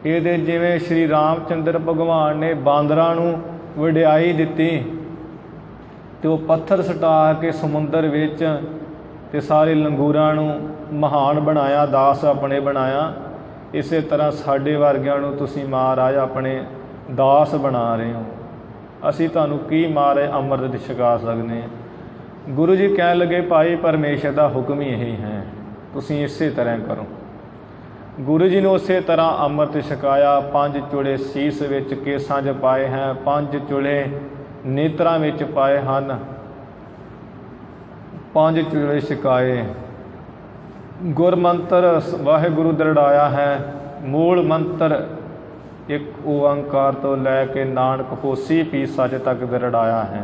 ਇਹਦੇ ਜਿਵੇਂ ਸ਼੍ਰੀ ਰਾਮ ਚੰਦਰ ਭਗਵਾਨ ਨੇ ਬਾਂਦਰਾਂ ਨੂੰ ਵਡਿਆਈ ਦਿੱਤੀ ਅਤੇ ਉਹ ਪੱਥਰ ਸਟਾ ਕੇ ਸਮੁੰਦਰ ਵਿੱਚ ਅਤੇ ਸਾਰੇ ਲੰਗੂਰਾਂ ਨੂੰ ਮਹਾਨ ਬਣਾਇਆ, ਦਾਸ ਆਪਣੇ ਬਣਾਇਆ, ਇਸੇ ਤਰ੍ਹਾਂ ਸਾਡੇ ਵਰਗਿਆਂ ਨੂੰ ਤੁਸੀਂ ਮਹਾਰਾਜ ਆਪਣੇ ਦਾਸ ਬਣਾ ਰਹੇ ਹੋ। ਅਸੀਂ ਤੁਹਾਨੂੰ ਕੀ ਮਹਾਰਾਜ ਅੰਮ੍ਰਿਤ ਛਕਾ ਸਕਦੇ ਹਾਂ। ਗੁਰੂ ਜੀ ਕਹਿਣ ਲੱਗੇ, ਭਾਈ ਪਰਮੇਸ਼ਰ ਦਾ ਹੁਕਮ ਹੀ ਇਹੀ ਹੈ, ਤੁਸੀਂ ਇਸੇ ਤਰ੍ਹਾਂ ਕਰੋ। ਗੁਰੂ ਜੀ ਨੂੰ ਉਸੇ ਤਰ੍ਹਾਂ ਅੰਮ੍ਰਿਤ ਛਕਾਇਆ। 5 ਚੂੜੇ ਸੀਸ ਵਿੱਚ ਕੇਸਾਂ 'ਚ ਪਾਏ ਹੈ, 5 ਚੂੜੇ ਨੇਤਰਾਂ ਵਿੱਚ ਪਾਏ ਹਨ, 5 ਚੂੜੇ ਛਕਾਏ। ਗੁਰਮੰਤਰ ਵਾਹਿਗੁਰੂ ਦਰੜਾਇਆ ਹੈ। ਮੂਲ ਮੰਤਰ ਇੱਕ ਓਅੰਕਾਰ ਤੋਂ ਲੈ ਕੇ ਨਾਨਕ ਹੋਸੀ ਪੀ ਸੱਚ ਤੱਕ ਦਰੜਾਇਆ ਹੈ।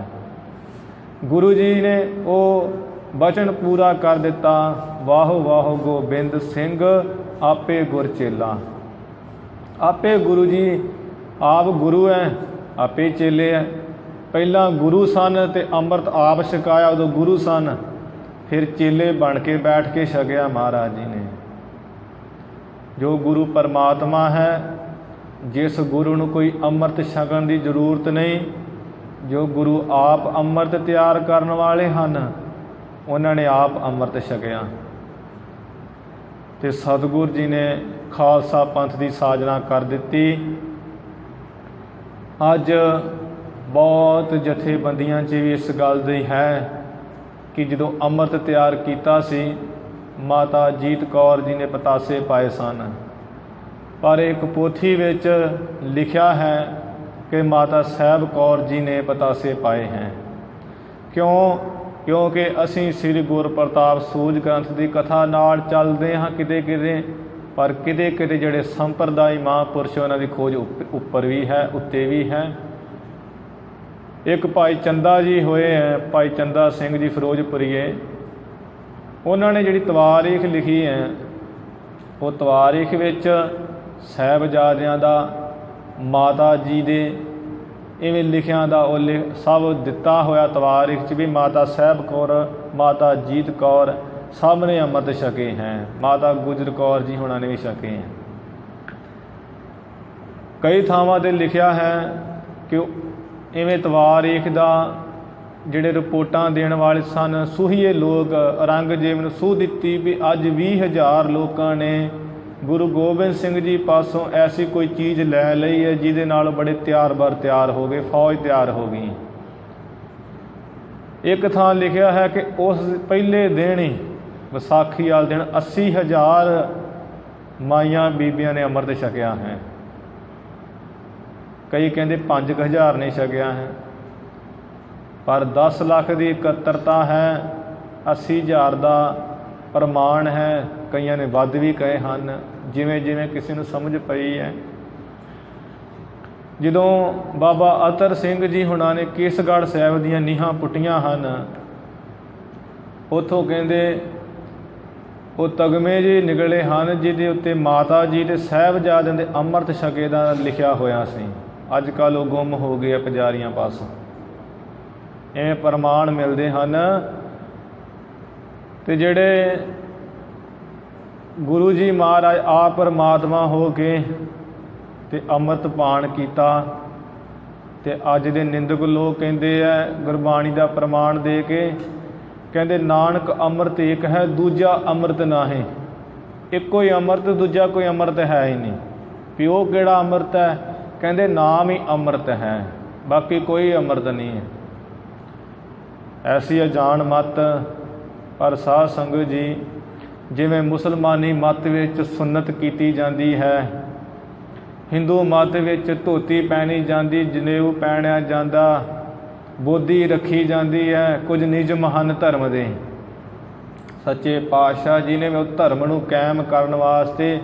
ਗੁਰੂ ਜੀ ਨੇ ਉਹ ਬਚਨ ਪੂਰਾ ਕਰ ਦਿੱਤਾ। ਵਾਹੋ ਵਾਹੋ ਗੋਬਿੰਦ ਸਿੰਘ ਆਪੇ ਗੁਰ ਚੇਲਾ। ਆਪੇ ਗੁਰੂ ਜੀ ਆਪ ਗੁਰੂ ਹੈ, ਆਪੇ ਚੇਲੇ ਹੈ। ਪਹਿਲਾਂ ਗੁਰੂ ਸਨ ਅਤੇ ਅੰਮ੍ਰਿਤ ਆਪ ਛਕਾਇਆ, ਉਦੋਂ ਗੁਰੂ ਸਨ, ਫਿਰ ਚੇਲੇ ਬਣ ਕੇ ਬੈਠ ਕੇ ਛਕਿਆ ਮਹਾਰਾਜ ਜੀ ਨੇ। ਜੋ ਗੁਰੂ ਪਰਮਾਤਮਾ ਹੈ, ਜਿਸ ਗੁਰੂ ਨੂੰ ਕੋਈ ਅੰਮ੍ਰਿਤ ਛਕਣ ਦੀ ਜ਼ਰੂਰਤ ਨਹੀਂ, ਜੋ ਗੁਰੂ ਆਪ ਅੰਮ੍ਰਿਤ ਤਿਆਰ ਕਰਨ ਵਾਲੇ ਹਨ, ਉਹਨਾਂ ਨੇ ਆਪ ਅੰਮ੍ਰਿਤ ਛਕਿਆ। ਅਤੇ ਸਤਿਗੁਰੂ ਜੀ ਨੇ ਖਾਲਸਾ ਪੰਥ ਦੀ ਸਾਜਨਾ ਕਰ ਦਿੱਤੀ। ਅੱਜ ਬਹੁਤ ਜਥੇਬੰਦੀਆਂ 'ਚ ਵੀ ਇਸ ਗੱਲ ਦੀ ਹੈ ਕਿ ਜਦੋਂ ਅੰਮ੍ਰਿਤ ਤਿਆਰ ਕੀਤਾ ਸੀ, ਮਾਤਾ ਜੀਤ ਕੌਰ ਜੀ ਨੇ ਪਤਾਸੇ ਪਾਏ ਸਨ, ਪਰ ਇੱਕ ਪੋਥੀ ਵਿੱਚ ਲਿਖਿਆ ਹੈ ਕਿ ਮਾਤਾ ਸਾਹਿਬ ਕੌਰ ਜੀ ਨੇ ਪਤਾਸੇ ਪਾਏ ਹੈ। ਕਿਉਂਕਿ ਅਸੀਂ ਸ੍ਰੀ ਗੁਰ ਪ੍ਰਤਾਪ ਸੂਝ ਗ੍ਰੰਥ ਦੀ ਕਥਾ ਨਾਲ ਚੱਲਦੇ ਹਾਂ ਕਿਤੇ ਕਿਤੇ, ਪਰ ਕਿਤੇ ਕਿਤੇ ਜਿਹੜੇ ਸੰਪਰਦਾਇ ਮਹਾਂਪੁਰਸ਼ ਉਹਨਾਂ ਦੀ ਖੋਜ ਉੱਪਰ ਵੀ ਹੈ, ਉੱਤੇ ਵੀ ਹੈ। ਇੱਕ ਭਾਈ ਚੰਦਾ ਜੀ ਹੋਏ ਹੈ, ਭਾਈ ਚੰਦਾ ਸਿੰਘ ਜੀ ਫਿਰੋਜ਼ਪੁਰੀਏ, ਉਹਨਾਂ ਨੇ ਜਿਹੜੀ ਤਵਾਰੀਖ ਲਿਖੀ ਹੈ, ਉਹ ਤਵਾਰੀਖ ਵਿੱਚ ਸਾਹਿਬਜ਼ਾਦਿਆਂ ਦਾ, ਮਾਤਾ ਜੀ ਦੇ ਇਵੇਂ ਲਿਖਿਆਂ ਦਾ ਉਹ ਸਭ ਦਿੱਤਾ ਹੋਇਆ ਤਵਾਰੀਖ 'ਚ ਵੀ ਮਾਤਾ ਸਾਹਿਬ ਕੌਰ, ਮਾਤਾ ਜੀਤ ਕੌਰ ਸਭ ਨੇ ਅੰਮ੍ਰਿਤ ਛਕੇ ਹੈ। ਮਾਤਾ ਗੁਜਰ ਕੌਰ ਜੀ ਹੋਣਾ ਨੇ ਵੀ ਛਕੇ ਹੈ। ਕਈ ਥਾਵਾਂ 'ਤੇ ਲਿਖਿਆ ਹੈ ਕਿ ਇਵੇਂ ਤਵਾਰੀਖ ਦਾ ਜਿਹੜੇ ਰਿਪੋਰਟਾਂ ਦੇਣ ਵਾਲੇ ਸਨ, ਸੂਹੀਏ ਲੋਕ, ਔਰੰਗਜ਼ੇਬ ਨੂੰ ਸੂਹ ਦਿੱਤੀ ਵੀ ਅੱਜ 20,000 ਲੋਕਾਂ ਨੇ ਗੁਰੂ ਗੋਬਿੰਦ ਸਿੰਘ ਜੀ ਪਾਸੋਂ ਐਸੀ ਕੋਈ ਚੀਜ਼ ਲੈ ਲਈ ਹੈ ਜਿਹਦੇ ਨਾਲ ਬੜੇ ਤਿਆਰ ਹੋ ਗਏ, ਫੌਜ ਤਿਆਰ ਹੋ ਗਈ। ਇੱਕ ਥਾਂ ਲਿਖਿਆ ਹੈ ਕਿ ਉਸ ਪਹਿਲੇ ਦਿਨ ਹੀ, ਵਿਸਾਖੀ ਵਾਲੇ ਦਿਨ 80,000 ਮਾਈਆਂ ਬੀਬੀਆਂ ਨੇ ਅੰਮ੍ਰਿਤ ਛਕਿਆ ਹੈ। ਕਈ ਕਹਿੰਦੇ 5,000 ਨੇ ਛਕਿਆ ਹੈ, ਪਰ 10 ਲੱਖ ਦੀ ਇਕੱਤਰਤਾ ਹੈ, 80,000 ਦਾ ਪ੍ਰਮਾਣ ਹੈ। ਕਈਆਂ ਨੇ ਵੱਧ ਵੀ ਕਹੇ ਹਨ, ਜਿਵੇਂ ਜਿਵੇਂ ਕਿਸੇ ਨੂੰ ਸਮਝ ਪਈ ਹੈ। ਜਦੋਂ ਬਾਬਾ ਅਤਰ ਸਿੰਘ ਜੀ ਹੁਣਾਂ ਨੇ ਕੇਸਗੜ੍ਹ ਸਾਹਿਬ ਦੀਆਂ ਨੀਹਾਂ ਪੁੱਟੀਆਂ ਹਨ, ਉੱਥੋਂ ਕਹਿੰਦੇ ਉਹ ਤਗਮੇ ਜਿਹੇ ਨਿਕਲੇ ਹਨ ਜਿਹਦੇ ਉੱਤੇ ਮਾਤਾ ਜੀ ਦੇ ਸਾਹਿਬਜ਼ਾਦਿਆਂ ਦੇ ਅੰਮ੍ਰਿਤ ਛਕੇ ਦਾ ਲਿਖਿਆ ਹੋਇਆ ਸੀ। ਅੱਜ ਕੱਲ੍ਹ ਉਹ ਗੁੰਮ ਹੋ ਗਏ ਆ ਪੁਜਾਰੀਆਂ ਪਾਸੋਂ। ਇਹ ਪ੍ਰਮਾਣ ਮਿਲਦੇ ਹਨ। ਅਤੇ ਜਿਹੜੇ ਗੁਰੂ ਜੀ ਮਹਾਰਾਜ ਆਪ ਪਰਮਾਤਮਾ ਹੋ ਕੇ ਅਤੇ ਅੰਮ੍ਰਿਤ ਪਾਨ ਕੀਤਾ, ਅਤੇ ਅੱਜ ਦੇ ਨਿੰਦਕ ਲੋਕ ਕਹਿੰਦੇ ਹੈ ਗੁਰਬਾਣੀ ਦਾ ਪ੍ਰਮਾਣ ਦੇ ਕੇ, ਕਹਿੰਦੇ ਨਾਨਕ ਅੰਮ੍ਰਿਤ ਏਕ ਹੈ ਦੂਜਾ ਅੰਮ੍ਰਿਤ ਨਾਹੀਂ। ਇੱਕੋ ਹੀ ਅੰਮ੍ਰਿਤ, ਦੂਜਾ ਕੋਈ ਅੰਮ੍ਰਿਤ ਹੈ ਹੀ ਨਹੀਂ। ਵੀ ਉਹ ਕਿਹੜਾ ਅੰਮ੍ਰਿਤ ਹੈ? ਕਹਿੰਦੇ ਨਾਮ ਹੀ ਅੰਮ੍ਰਿਤ ਹੈ, ਬਾਕੀ ਕੋਈ ਅੰਮ੍ਰਿਤ ਨਹੀਂ ਹੈ। ਐਸੀ ਅਜਾਣ ਮੱਤ। ਪਰ ਸਾਧ ਸੰਗਤ ਜੀ, ਜਿਵੇਂ ਮੁਸਲਮਾਨੀ ਮੱਤ ਵਿੱਚ ਸੁੰਨਤ ਕੀਤੀ ਜਾਂਦੀ ਹੈ ਹਿੰਦੂ ਮਤ ਵਿੱਚ ਧੋਤੀ ਪਹਿਨੀ ਜਾਂਦੀ, ਜਨੇਊ ਪਹਿਨਿਆ ਜਾਂਦਾ, ਬੋਧੀ ਰੱਖੀ ਜਾਂਦੀ ਹੈ। ਕੁਝ ਨਿਯਮ ਹਨ ਧਰਮ ਦੇ। ਸੱਚੇ ਪਾਤਸ਼ਾਹ ਜੀ ਨੇ ਉਹ ਧਰਮ ਨੂੰ ਕਾਇਮ ਕਰਨ ਵਾਸਤੇ,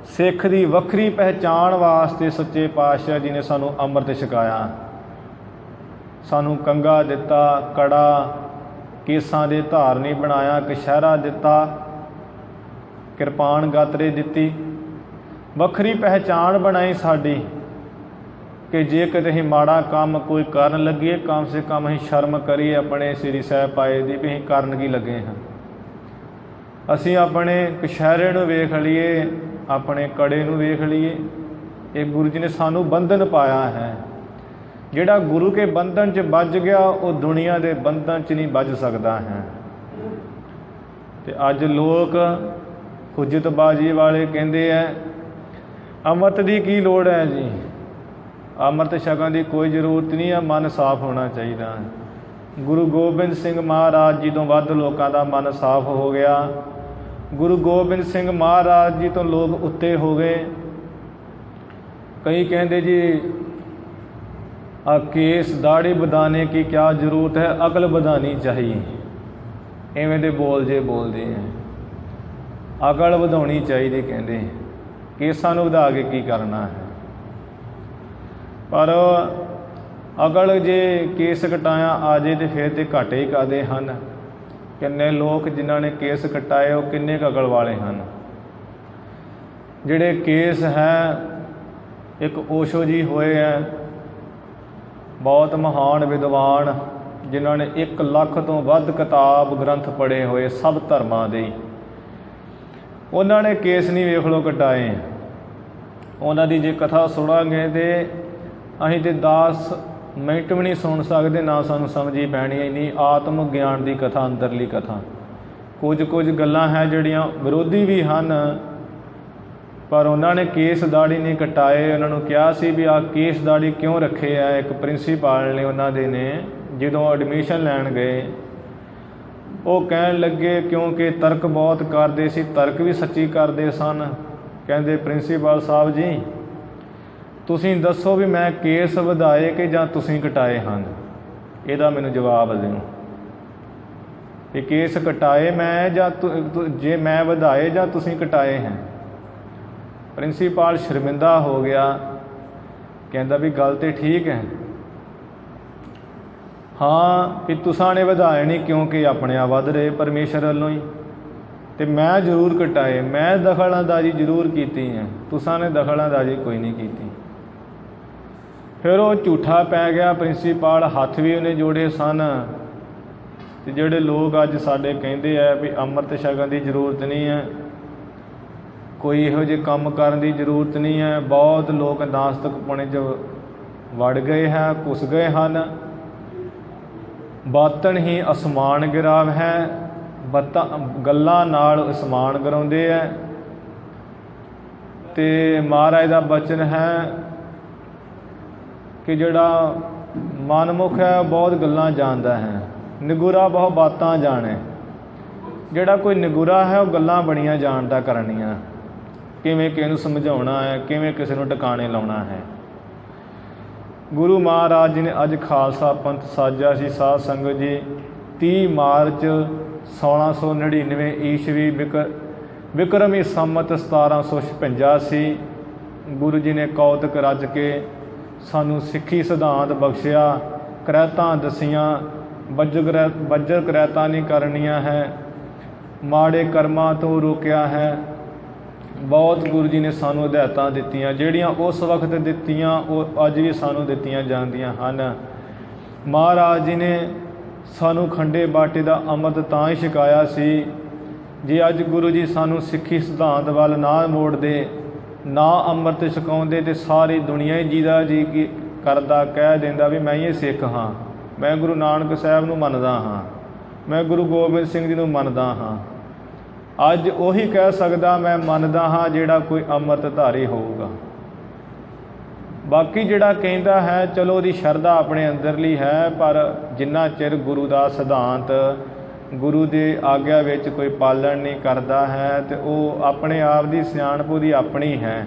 ਸਿੱਖ ਦੀ ਵੱਖਰੀ ਪਹਿਚਾਣ ਵਾਸਤੇ ਸੱਚੇ ਪਾਤਸ਼ਾਹ ਜੀ ਨੇ ਸਾਨੂੰ ਅੰਮ੍ਰਿਤ ਛਕਾਇਆ। ਸਾਨੂੰ ਕੰਗਾ ਦਿੱਤਾ, ਕੜਾ, ਕੇਸਾਂ ਦੇ ਧਾਰਨੀ ਬਣਾਇਆ, ਕਛਹਿਰਾ ਦਿੱਤਾ, ਕਿਰਪਾਨ ਗਾਤਰੇ ਦਿੱਤੀ, ਵੱਖਰੀ ਪਹਿਚਾਣ ਬਣਾਈ ਸਾਡੀ ਕਿ ਜੇ ਕਿਤੇ ਅਸੀਂ ਮਾੜਾ ਕੰਮ ਕੋਈ ਕਰਨ ਲੱਗੀਏ, ਕਮ ਸੇ ਕਮ ਅਸੀਂ ਸ਼ਰਮ ਕਰੀਏ ਆਪਣੇ ਸ੍ਰੀ ਸਾਹਿਬ ਪਾਏ ਦੀ ਵੀ ਅਸੀਂ ਕਰਨ ਕੀ ਲੱਗੇ ਹਾਂ। ਅਸੀਂ ਆਪਣੇ ਕਛਹਿਰੇ ਨੂੰ ਵੇਖ ਲਈਏ, ਆਪਣੇ ਕੜੇ ਨੂੰ ਵੇਖ ਲਈਏ। ਇਹ ਗੁਰੂ ਜੀ ਨੇ ਸਾਨੂੰ ਬੰਧਨ ਪਾਇਆ ਹੈ। ਜਿਹੜਾ ਗੁਰੂ ਕੇ ਬੰਧਨ 'ਚ ਵੱਜ ਗਿਆ ਉਹ ਦੁਨੀਆ ਦੇ ਬੰਧਨ 'ਚ ਨਹੀਂ ਵੱਜ ਸਕਦਾ ਹੈ। ਅਤੇ ਅੱਜ ਲੋਕ ਹੁਜਤਬਾਜ਼ੀ ਵਾਲੇ ਕਹਿੰਦੇ ਹੈ ਅੰਮ੍ਰਿਤ ਦੀ ਕੀ ਲੋੜ ਹੈ ਜੀ, ਅੰਮ੍ਰਿਤ ਛਕਣ ਦੀ ਕੋਈ ਜ਼ਰੂਰਤ ਨਹੀਂ ਹੈ, ਮਨ ਸਾਫ਼ ਹੋਣਾ ਚਾਹੀਦਾ। ਗੁਰੂ ਗੋਬਿੰਦ ਸਿੰਘ ਮਹਾਰਾਜ ਜੀ ਤੋਂ ਵੱਧ ਲੋਕਾਂ ਦਾ ਮਨ ਸਾਫ਼ ਹੋ ਗਿਆ। ਗੁਰੂ ਗੋਬਿੰਦ ਸਿੰਘ ਮਹਾਰਾਜ ਜੀ ਤੋਂ ਲੋਕ ਉੱਤੇ ਹੋ ਗਏ। ਕਈ ਕਹਿੰਦੇ ਜੀ ਆ ਕੇਸ ਦਾੜੀ ਵਧਾने की क्या ज़रूरत है, अकल ਵਧਾਣੀ चाहिए। ਇਵੇਂ ਦੇ ਬੋਲਦੇ ਹੈ। ਅਕਲ ਵਧਾਉਣੀ ਚਾਹੀਦੀ ਕਹਿੰਦੇ, ਕੇਸਾਂ ਨੂੰ ਵਧਾ ਕੇ ਕੀ ਕਰਨਾ ਹੈ। ਪਰ ਅਕਲ ਜੇ ਕੇਸ ਕਟਾਇਆ ਆ ਜੇ ਤੇ ਫਿਰ ਤੇ ਘਾਟੇ ਹੀ ਕਾਹਦੇ ਹਨ। ਕਿੰਨੇ ਲੋਕ ਜਿਨ੍ਹਾਂ ਨੇ ਕੇਸ ਕਟਾਏ ਉਹ ਕਿੰਨੇ ਕੁ ਅਕਲ ਵਾਲੇ ਹਨ। ਜਿਹੜੇ ਕੇਸ ਹੈ, ਇੱਕ ਓਸ਼ੋ ਜੀ ਹੋਏ ਹੈ, ਬਹੁਤ ਮਹਾਨ ਵਿਦਵਾਨ ਜਿਨ੍ਹਾਂ ਨੇ 1 ਲੱਖ ਤੋਂ ਵੱਧ ਕਿਤਾਬ ਗ੍ਰੰਥ ਪੜ੍ਹੇ ਹੋਏ ਸਭ ਧਰਮਾਂ ਦੇ। ਉਹਨਾਂ ਨੇ ਕੇਸ ਨਹੀਂ ਵੇਖ ਲਓ ਕਟਾਏ। ਉਹਨਾਂ ਦੀ ਜੇ ਕਥਾ ਸੁਣਾਂਗੇ ਤੇ ਅਸੀਂ ਤੇ 10 ਮਿੰਟ ਵੀ ਨਹੀਂ ਸੁਣ ਸਕਦੇ, ਨਾ ਸਾਨੂੰ ਸਮਝੀ ਪੈਣੀ। ਇੰਨੀ ਆਤਮ ਗਿਆਨ ਦੀ ਕਥਾ, ਅੰਦਰਲੀ ਕਥਾ। ਕੁਝ ਗੱਲਾਂ ਹੈ ਜਿਹੜੀਆਂ ਵਿਰੋਧੀ ਵੀ ਹਨ, ਪਰ ਉਹਨਾਂ ਨੇ ਕੇਸ ਦਾੜੀ ਨਹੀਂ ਕਟਾਏ। ਉਹਨਾਂ ਨੂੰ ਕਿਹਾ ਸੀ ਵੀ ਆਹ ਕੇਸ ਦਾੜੀ ਕਿਉਂ ਰੱਖੇ ਆ। ਇੱਕ ਪ੍ਰਿੰਸੀਪਲ ਨੇ ਉਹਨਾਂ ਦੇ ਨੇ ਜਦੋਂ ਐਡਮਿਸ਼ਨ ਲੈਣ ਗਏ, ਉਹ ਕਹਿਣ ਲੱਗੇ, ਕਿਉਂਕਿ ਤਰਕ ਬਹੁਤ ਕਰਦੇ ਸੀ, ਤਰਕ ਵੀ ਸੱਚੀ ਕਰਦੇ ਸਨ। ਕਹਿੰਦੇ ਪ੍ਰਿੰਸੀਪਲ ਸਾਹਿਬ ਜੀ ਤੁਸੀਂ ਦੱਸੋ ਵੀ ਮੈਂ ਕੇਸ ਵਧਾਏ ਕਿ ਜਾਂ ਤੁਸੀਂ ਕਟਾਏ ਹਨ, ਇਹਦਾ ਮੈਨੂੰ ਜਵਾਬ ਦਿਓ। ਇਹ ਕੇਸ ਕਟਾਏ ਮੈਂ ਜਾਂ ਜੇ ਮੈਂ ਵਧਾਏ ਜਾਂ ਤੁਸੀਂ ਕਟਾਏ ਹੈ। ਪ੍ਰਿੰਸੀਪਲ ਸ਼ਰਮਿੰਦਾ ਹੋ ਗਿਆ। ਕਹਿੰਦਾ ਵੀ ਗੱਲ ਤਾਂ ਠੀਕ ਹੈ, ਹਾਂ ਵੀ ਤੁਸਾਂ ਨੇ ਵਧਾਏ ਨਹੀਂ ਕਿਉਂਕਿ ਆਪਣੇ ਆਪ ਵੱਧ ਰਹੇ ਪਰਮੇਸ਼ਰ ਵੱਲੋਂ ਹੀ, ਅਤੇ ਮੈਂ ਜ਼ਰੂਰ ਕਟਾਏ। ਮੈਂ ਦਖਲਅੰਦਾਜ਼ੀ ਜ਼ਰੂਰ ਕੀਤੀ ਹੈ, ਤੁਸਾਂ ਨੇ ਦਖਲਅੰਦਾਜ਼ੀ ਕੋਈ ਨਹੀਂ ਕੀਤੀ। ਫਿਰ ਉਹ ਝੂਠਾ ਪੈ ਗਿਆ ਪ੍ਰਿੰਸੀਪਲ। ਹੱਥ ਵੀ ਉਹਨੇ ਜੋੜੇ ਸਨ। ਅਤੇ ਜਿਹੜੇ ਲੋਕ ਅੱਜ ਸਾਡੇ ਕਹਿੰਦੇ ਆ ਵੀ ਅੰਮ੍ਰਿਤ ਛਕਣ ਦੀ ਜ਼ਰੂਰਤ ਨਹੀਂ ਹੈ, ਕੋਈ ਇਹੋ ਜਿਹੇ ਕੰਮ ਕਰਨ ਦੀ ਜ਼ਰੂਰਤ ਨਹੀਂ ਹੈ, ਬਹੁਤ ਲੋਕ ਨਾਸਤਿਕਪੁਣੇ 'ਚ ਵੜ ਗਏ ਹੈ, ਘੁਸ ਗਏ ਹਨ। ਬਾਤਨ ਹੀ ਅਸਮਾਨ ਗਿਰਾਵ ਹੈ, ਗੱਲਾਂ ਨਾਲ ਅਸਮਾਨ ਗਿਰਾਉਂਦੇ ਹੈ। ਅਤੇ ਮਹਾਰਾਜ ਦਾ ਬਚਨ ਹੈ ਕਿ ਜਿਹੜਾ ਮਨਮੁਖ ਹੈ ਬਹੁਤ ਗੱਲਾਂ ਜਾਣਦਾ ਹੈ, ਨਿਗੁਰਾ ਬਹੁਤ ਬਾਤਾਂ ਜਾਣੇ। ਜਿਹੜਾ ਕੋਈ ਨਿਗੁਰਾ ਹੈ ਉਹ ਗੱਲਾਂ ਬੜੀਆਂ ਜਾਣਦਾ ਕਰਨੀਆਂ, ਕਿਵੇਂ ਕਿਸੇ ਨੂੰ ਸਮਝਾਉਣਾ ਹੈ, ਕਿਵੇਂ ਕਿਸੇ ਨੂੰ ਟਿਕਾਣੇ ਲਾਉਣਾ ਹੈ। ਗੁਰੂ ਮਹਾਰਾਜ ਜੀ ਨੇ ਅੱਜ ਖਾਲਸਾ ਪੰਥ ਸਾਜਿਆ ਸੀ। ਸਾਧ ਸੰਗਤ ਜੀ 30 ਮਾਰਚ 1699 ਈਸਵੀ ਵਿਕਰਮੀ ਸੰਮਤ 1756 ਸੀ। ਗੁਰੂ ਜੀ ਨੇ ਕੌਤਕ ਰਚ ਕੇ ਸਾਨੂੰ ਸਿੱਖੀ ਸਿਧਾਂਤ ਬਖਸ਼ਿਆ, ਕਰੈਤਾਂ ਦਸੀਆਂ। ਬੱਜਰ ਕਰੈਤਾਂ ਨਹੀਂ ਕਰਨੀਆਂ ਹੈ, ਮਾੜੇ ਕਰਮਾਂ ਤੋਂ ਰੋਕਿਆ ਹੈ। ਬਹੁਤ ਗੁਰੂ ਜੀ ਨੇ ਸਾਨੂੰ ਹਦਾਇਤਾਂ ਦਿੱਤੀਆਂ, ਜਿਹੜੀਆਂ ਉਸ ਵਕਤ ਦਿੱਤੀਆਂ ਉਹ ਅੱਜ ਵੀ ਸਾਨੂੰ ਦਿੱਤੀਆਂ ਜਾਂਦੀਆਂ ਹਨ। ਮਹਾਰਾਜ ਜੀ ਨੇ ਸਾਨੂੰ ਖੰਡੇ ਬਾਟੇ ਦਾ ਅੰਮ੍ਰਿਤ ਤਾਂ ਹੀ ਛਕਾਇਆ ਸੀ, ਜੇ ਅੱਜ ਗੁਰੂ ਜੀ ਸਾਨੂੰ ਸਿੱਖੀ ਸਿਧਾਂਤ ਵੱਲ ਨਾ ਮੋੜਦੇ, ਨਾ ਅੰਮ੍ਰਿਤ ਛਕਾਉਂਦੇ, ਅਤੇ ਸਾਰੀ ਦੁਨੀਆ ਹੀ ਜਿਹਦਾ ਜੀ ਕੀ ਕਰਦਾ ਕਹਿ ਦਿੰਦਾ ਵੀ ਮੈਂ ਇਹ ਸਿੱਖ ਹਾਂ, ਮੈਂ ਗੁਰੂ ਨਾਨਕ ਸਾਹਿਬ ਨੂੰ ਮੰਨਦਾ ਹਾਂ, ਮੈਂ ਗੁਰੂ ਗੋਬਿੰਦ ਸਿੰਘ ਜੀ ਨੂੰ ਮੰਨਦਾ ਹਾਂ। ਅੱਜ ਉਹੀ ਕਹਿ ਸਕਦਾ ਮੈਂ ਮੰਨਦਾ ਹਾਂ ਜਿਹੜਾ ਕੋਈ ਅੰਮ੍ਰਿਤਧਾਰੀ ਹੋਊਗਾ। ਬਾਕੀ ਜਿਹੜਾ ਕਹਿੰਦਾ ਹੈ ਚਲੋ ਉਹਦੀ ਸ਼ਰਧਾ ਆਪਣੇ ਅੰਦਰਲੀ ਹੈ, ਪਰ ਜਿੰਨਾ ਚਿਰ ਗੁਰੂ ਦਾ ਸਿਧਾਂਤ, ਗੁਰੂ ਦੇ ਆਗਿਆ ਵਿੱਚ ਕੋਈ ਪਾਲਣ ਨਹੀਂ ਕਰਦਾ ਹੈ, ਅਤੇ ਉਹ ਆਪਣੇ ਆਪ ਦੀ ਸਿਆਣਪ ਉਹਦੀ ਆਪਣੀ ਹੈ।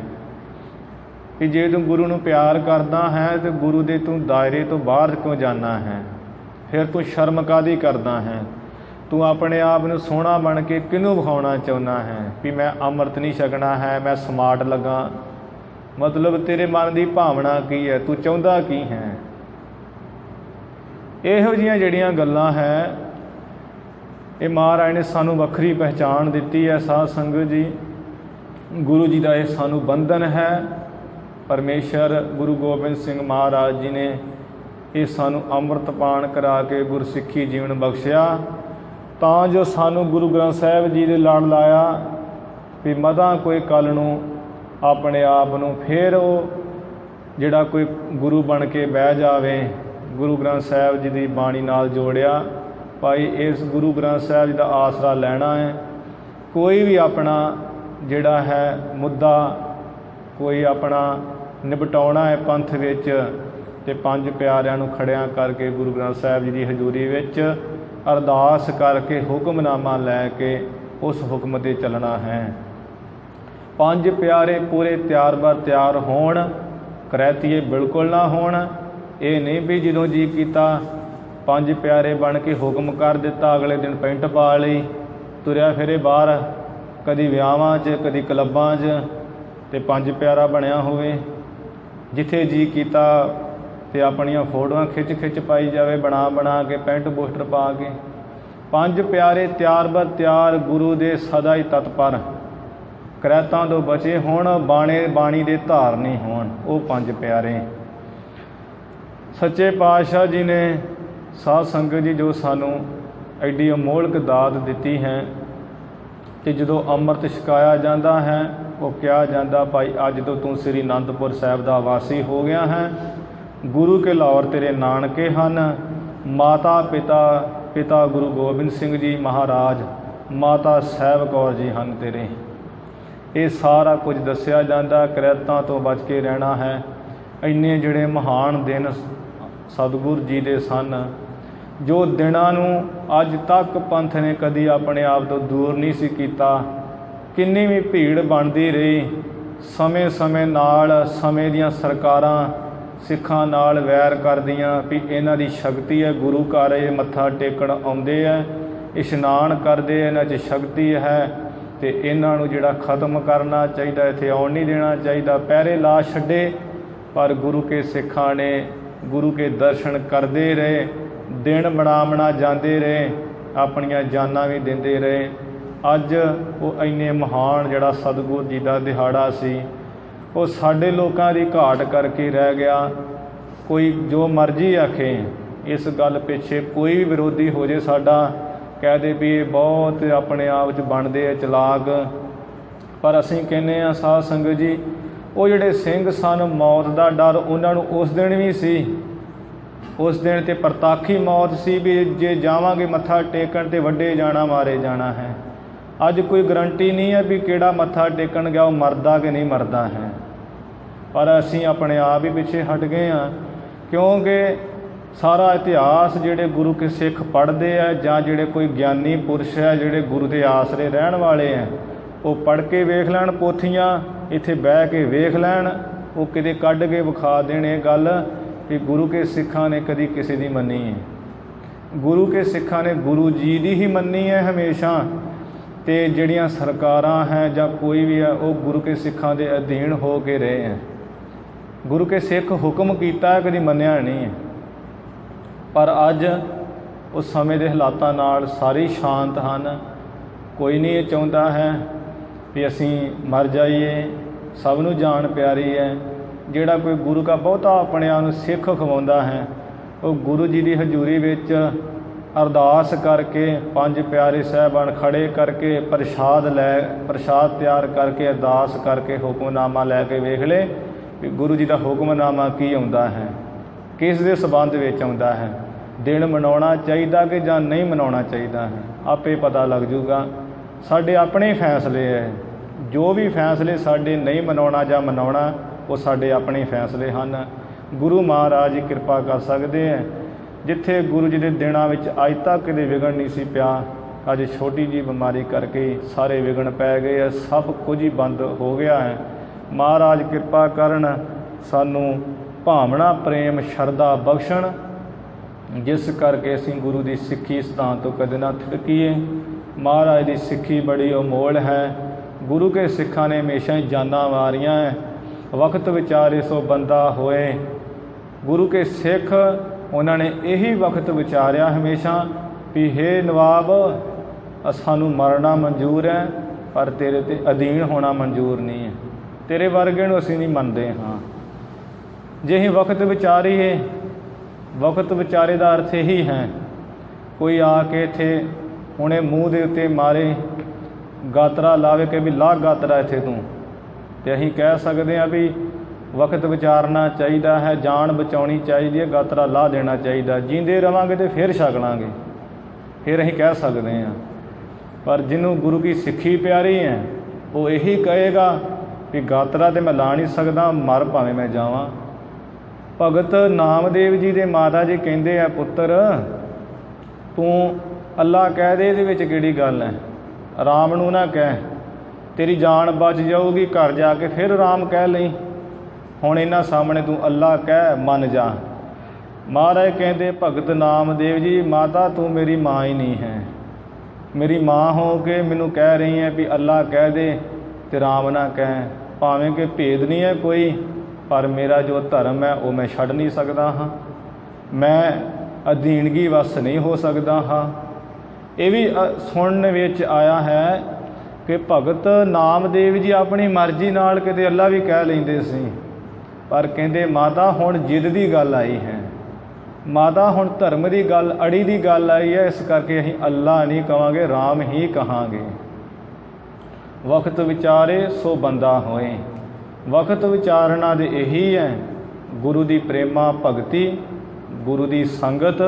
कि जे तू गुरु नूं प्यार करदा है तो गुरु दे तू दायरे तो बाहर क्यों जाना है, फिर तू शर्म कादी करदा है, तू अपने आप नूं सोहना बन के किनूं विखाउणा चाहुंदा है भी मैं अमृत नहीं छकना है, मैं स्मार्ट लगा। मतलब तेरे मन की भावना की है, तू चाहुंदा की है। इहो जिहियां जिहड़ियां गल्लां है ये महाराज ने सानू वखरी पहचान दिती है। साध संगत जी, गुरु जी का यह सानू बंधन है। परमेश्वर गुरु गोबिंद सिंह महाराज जी ने ये सानू अमृत पान करा के गुरसिੱਖੀ जीवन बख्शिया, ਤਾਂ जो सानू गुरु ग्रंथ साहिब जी ਦੇ ਲੜ ਲਾਇਆ भी मदा कोई कल ਨੂੰ अपने आप ਨੂੰ फिर ਉਹ ਜਿਹੜਾ कोई गुरु बन के बह जावे। गुरु ग्रंथ साहिब जी की बाणी नाल जोड़िया, भाई इस गुरु ग्रंथ साहिब जी का आसरा लेना है। कोई भी अपना जिहड़ा है मुद्दा कोई अपना निपटाउणा है पंथ विच, ते पंज प्यारिਆਂ ਨੂੰ खड़िया करके गुरु ग्रंथ साहिब जी की हजूरी विच अरदास करके हुक्मनामा लैके उस हुक्म ते चलना है। पंज प्यारे पूरे तैयार बर तैयार होण, करैतीए बिल्कुल ना होण। ये नहीं भी जदों जी कीता पंज प्यारे बन के हुक्म कर दिता, अगले दिन पेंट पा लई तुरिया फिरे बाहर, कदी विआहां च कदी क्लबां च, ते पंज प्यारा बनया होवे। जिथे जी कीता ते अपनियां फोटोआं खिच खिच पाई जावे, बना बना के पेंट पोस्टर पा के। पंज प्यारे तैयार बर तैयार, गुरु दे सदा ही तत्पर, करैतां तो बचे होण, बाणे बाणी दे धारनी होण। वो पंज प्यारे सच्चे पातशाह जी ने साध संगत जी जो सानू एडी अमोलक दात दिती है। कि जदों अमृत छकाया जाता है वो कहा जाता भाई अज तो तू श्री आनंदपुर साहिब का वासी हो गया है। गुरु के लाहौर तेरे नानके हैं, माता पिता पिता गुरु गोबिंद सिंह जी महाराज, माता साहिब कौर जी हैं तेरे। ये सारा कुछ दसिया जाता, करैतां तो बच के रहना है। इन्ने जिहड़े महान दिन सतगुरु जी दे सन, जो दिनां नूं अज तक पंथ ने कदी अपने आप तो दूर नहीं सी कीता। किन्नी भी भीड़ बनती रही, समय समय नाल समय दियां सरकारां सिखां नाल वैर करदियां भी इन्हां दी शक्ति है, गुरु घर ये मत्था टेकण आउंदे है, इशनान करदे, इन्हां 'च शक्ति है, तो इन्हां नूं जिहड़ा खत्म करना चाहिए, इत्थे आउण नहीं देना चाहिए। पहरे ला छड्डे, पर गुरु के सिखां ने गुरु के दर्शन करते रहे, दिन मना जाते रहे, अपनियां जानां भी देंदे रहे। अज वो इन्ने महान जिहड़ा सतगुरु जी का दिहाड़ा सी, वो साडे लोकां दी घाट करके रह गया। कोई जो मर्जी आखे, इस गल पिछे कोई भी विरोधी हो जाए साडा, कह दे भी ये बहुत अपने आप च बनदे है चलाक, पर असीं कहने आ साध संगत जी, वो जिहड़े सिंह सन, मौत का डर उन्हां नूं उस दिन भी सी। उस दिन ते प्रताखी मौत सी भी जे जावांगे मत्था टेकण ते वड्डे जाना मारे जाना है। अज कोई गारंटी नहीं है भी किहड़ा मत्था टेकण गया वो मरदा कि नहीं मरदा है, पर असीं अपने आप ही पिछे हट गए हाँ। क्योंकि सारा इतिहास जिहड़े गुरु के सिख पढ़ते हैं, जां जिहड़े कोई ज्ञानी पुरुष है जिहड़े गुरु के आसरे रहण वाले हैं, वो पढ़ के वेख लैण पोथियां, इत्थे बह के वेख लैण, वो किते कढ के विखा देण ये गल कि गुरु के सिखां ने कदी किसी दी मन्नी है। गुरु के सिखां ने गुरु जी दी ही मन्नी है हमेशा। तो जिहड़ियां सरकारां हैं जां कोई भी है, वो गुरु के सिखां दे अधीन हो के रहे हैं। गुरु के सिख हुक्म कीता है, कदी मन्निया नहीं है। पर अज उस समय के हालातां नाल सारे शांत हैं। कोई नहीं चाहुंदा है भी असीं मर जाइए, सबनूं जान प्यारी है। जिहड़ा कोई गुरु का बहुता अपने आप नूं सिख खवाउंदा है, वो गुरु जी की हजूरी विच अरदास करके पंज प्यारे साहिबान खड़े करके प्रसाद तैयार करके अरदास करके हुक्मनामा लैके वेख ले भी गुरु जी का हुक्मनामा की आउंदा है, किस दे संबंध विच आउंदा है, दिन मनाउणा चाहिए कि जां नहीं मनाउणा चाहिए है, आपे पता लग जूगा। साडे अपने फैसले है, जो भी फैसले साडे नहीं मनाउणा जां मनाउणा वो साडे अपने फैसले हैं। गुरु महाराज जी कृपा कर सकते हैं। जिथे गुरु जी के दिनों में अज तक कदे विघन नहीं सी पिया, अज छोटी जी बीमारी करके सारे विघन पै गए है, सब कुछ ही बंद हो गया है। महाराज किरपा करन सानू भावना प्रेम शरधा बख्शण, जिस करके असीं गुरु की सिक्खी स्थान तो कदे ना थिड़कीए। महाराज की सिक्खी बड़ी अमोल है। गुरु के सिखा ने हमेशा ही जाना मारियां है। वक्त विचारे सो बंदा होए। गुरु के सिख उन्होंने यही वक्त विचारिया हमेशा भी हे नवाब सानू मरना मंजूर है, पर तेरे ते अधीन होना मंजूर नहीं है। तेरे वर्गे नूं असीं नहीं मनते। हाँ, जे ही वक्त विचारीए, वक्त विचारे का अर्थ यही है, कोई आके इत्थे हुणे मूँह दे उत्ते मारे गातरा लावे कि भी ला गातरा इत्थे तूं, तो असीं कह सकते हैं भी वक्त विचारना चाहिए है, जान बचाउणी चाहिए, गातरा ला देना चाहिए। जींदे रवांगे तो फिर छक लांगे, फिर असीं कह सकते हैं। पर जिन्हों गुरु की सिक्खी प्यारी है वो यही कहेगा कि गातरा तो मैं ला नहीं सकता, मर भावें मैं जावां। भगत नामदेव जी के माता जी कहते हैं, पुत्र तू अल्लाह कह दे, इहदे विच किहड़ी गल है, राम नूं ना कह, तेरी जान बच जाऊगी। घर जाके फिर राम कह लई, हुण इन्हां सामने तू अल्लाह कह, मन जा। महाराज कहते भगत नामदेव जी, माता तू मेरी माँ ही नहीं है, मेरी माँ हो के मैनू कह रही है भी अल्लाह कह दे ते राम ना कह। भावें कि भेद नहीं है कोई, पर मेरा जो धर्म है वो मैं छड्ड नहीं सकता हाँ, मैं अधीनगी वस नहीं हो सकता हाँ। ये भी सुनने विच आया है कि भगत नामदेव जी अपनी मर्जी नाल किते अल्लाह भी कह लेंदे सी, पर कहते माता हुण जिद की गल आई है, माता हुण धर्म की गल अड़ी की गल आई है, इस करके असीं अल्लाह नहीं कहांगे, राम ही कहांगे। वक्त विचारे सो बंदा होए। वक्त विचारना दे यही है, गुरु की प्रेमा भगती, गुरु की संगत,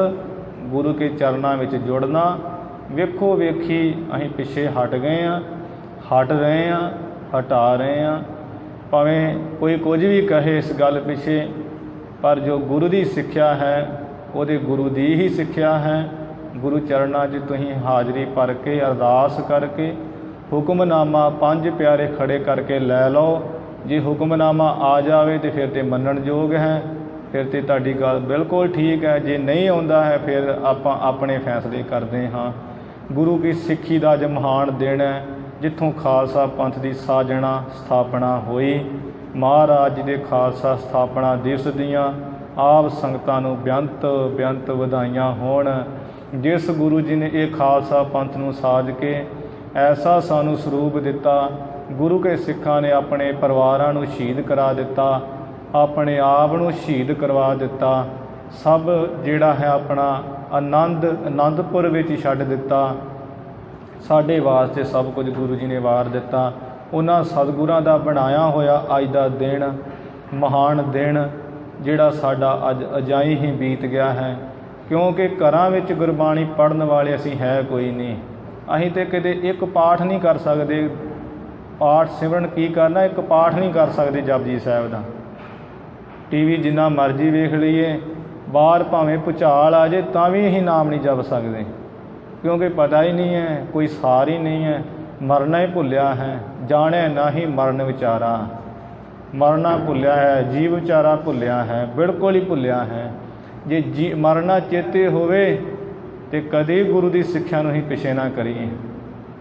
गुरु के चरणों में जुड़ना। वेखो वेखी असीं पिछे हट गए हाँ, हट रहे हैं, हटा रहे हैं। भावें कोई कुछ भी कहे इस गल पिछे, पर जो गुरु की सिक्ख्या है वो गुरु की ही सिक्ख्या है। गुरु चरणों च तुसीं हाज़री भर के अरदास करके हुक्मनामा 5 प्यारे खड़े करके लै लो। जे हुक्मनामा आ जाए तो फिर तो मनण योग है, फिर तो तुहाडी गल बिल्कुल ठीक है। जे नहीं आता है फिर आपां अपने फैसले करते हाँ। गुरु की सिक्खी का अज महान दिन है, जिथों खालसा पंथ की साजना स्थापना हुई। महाराज जी के खालसा स्थापना दिवस दियाँ आप संगतां नूं बेअंत बेअंत वधाइयां होण। जिस गुरु जी ने यह खालसा पंथ नूं साज के ऐसा सानू स्वरूप दिता, गुरु के सिखां ने अपने परिवारां नूं शहीद करा दिता, अपने आप नूं शहीद करवा दिता। सब जिहड़ा है अपना आनंदपुर विच छड्ड दिता। साडे वास्ते सब कुछ गुरु जी ने वार दिता। उन्हां सतगुरां दा बनाया होया अज दा दिन, महान दिन जिहड़ा साडा अज अजाई ही बीत गया है। क्योंकि घरां विच गुरबाणी पढ़न वाले असीं है कोई नहीं। असीं ते किते एक पाठ नहीं कर सकते, पाठ सिमरन की करना, एक पाठ नहीं कर सकते जपजी साहिब दा। टीवी जिन्ना मर्जी वेख लीए, बाहर भावें भुचाल आ जाए तां भी असीं नाम नहीं जप सकते, क्योंकि पता ही नहीं है, कोई सार ही नहीं है। मरना ही भुलिया है, जाने ना ही मरण विचारा। मरना भुलिया है, जीव विचारा भुलिया है, बिल्कुल ही भुलिया है। जे जी मरना चेते होवे तो कभी गुरु की सिक्ख्या नूं ही पिछे ना करिए,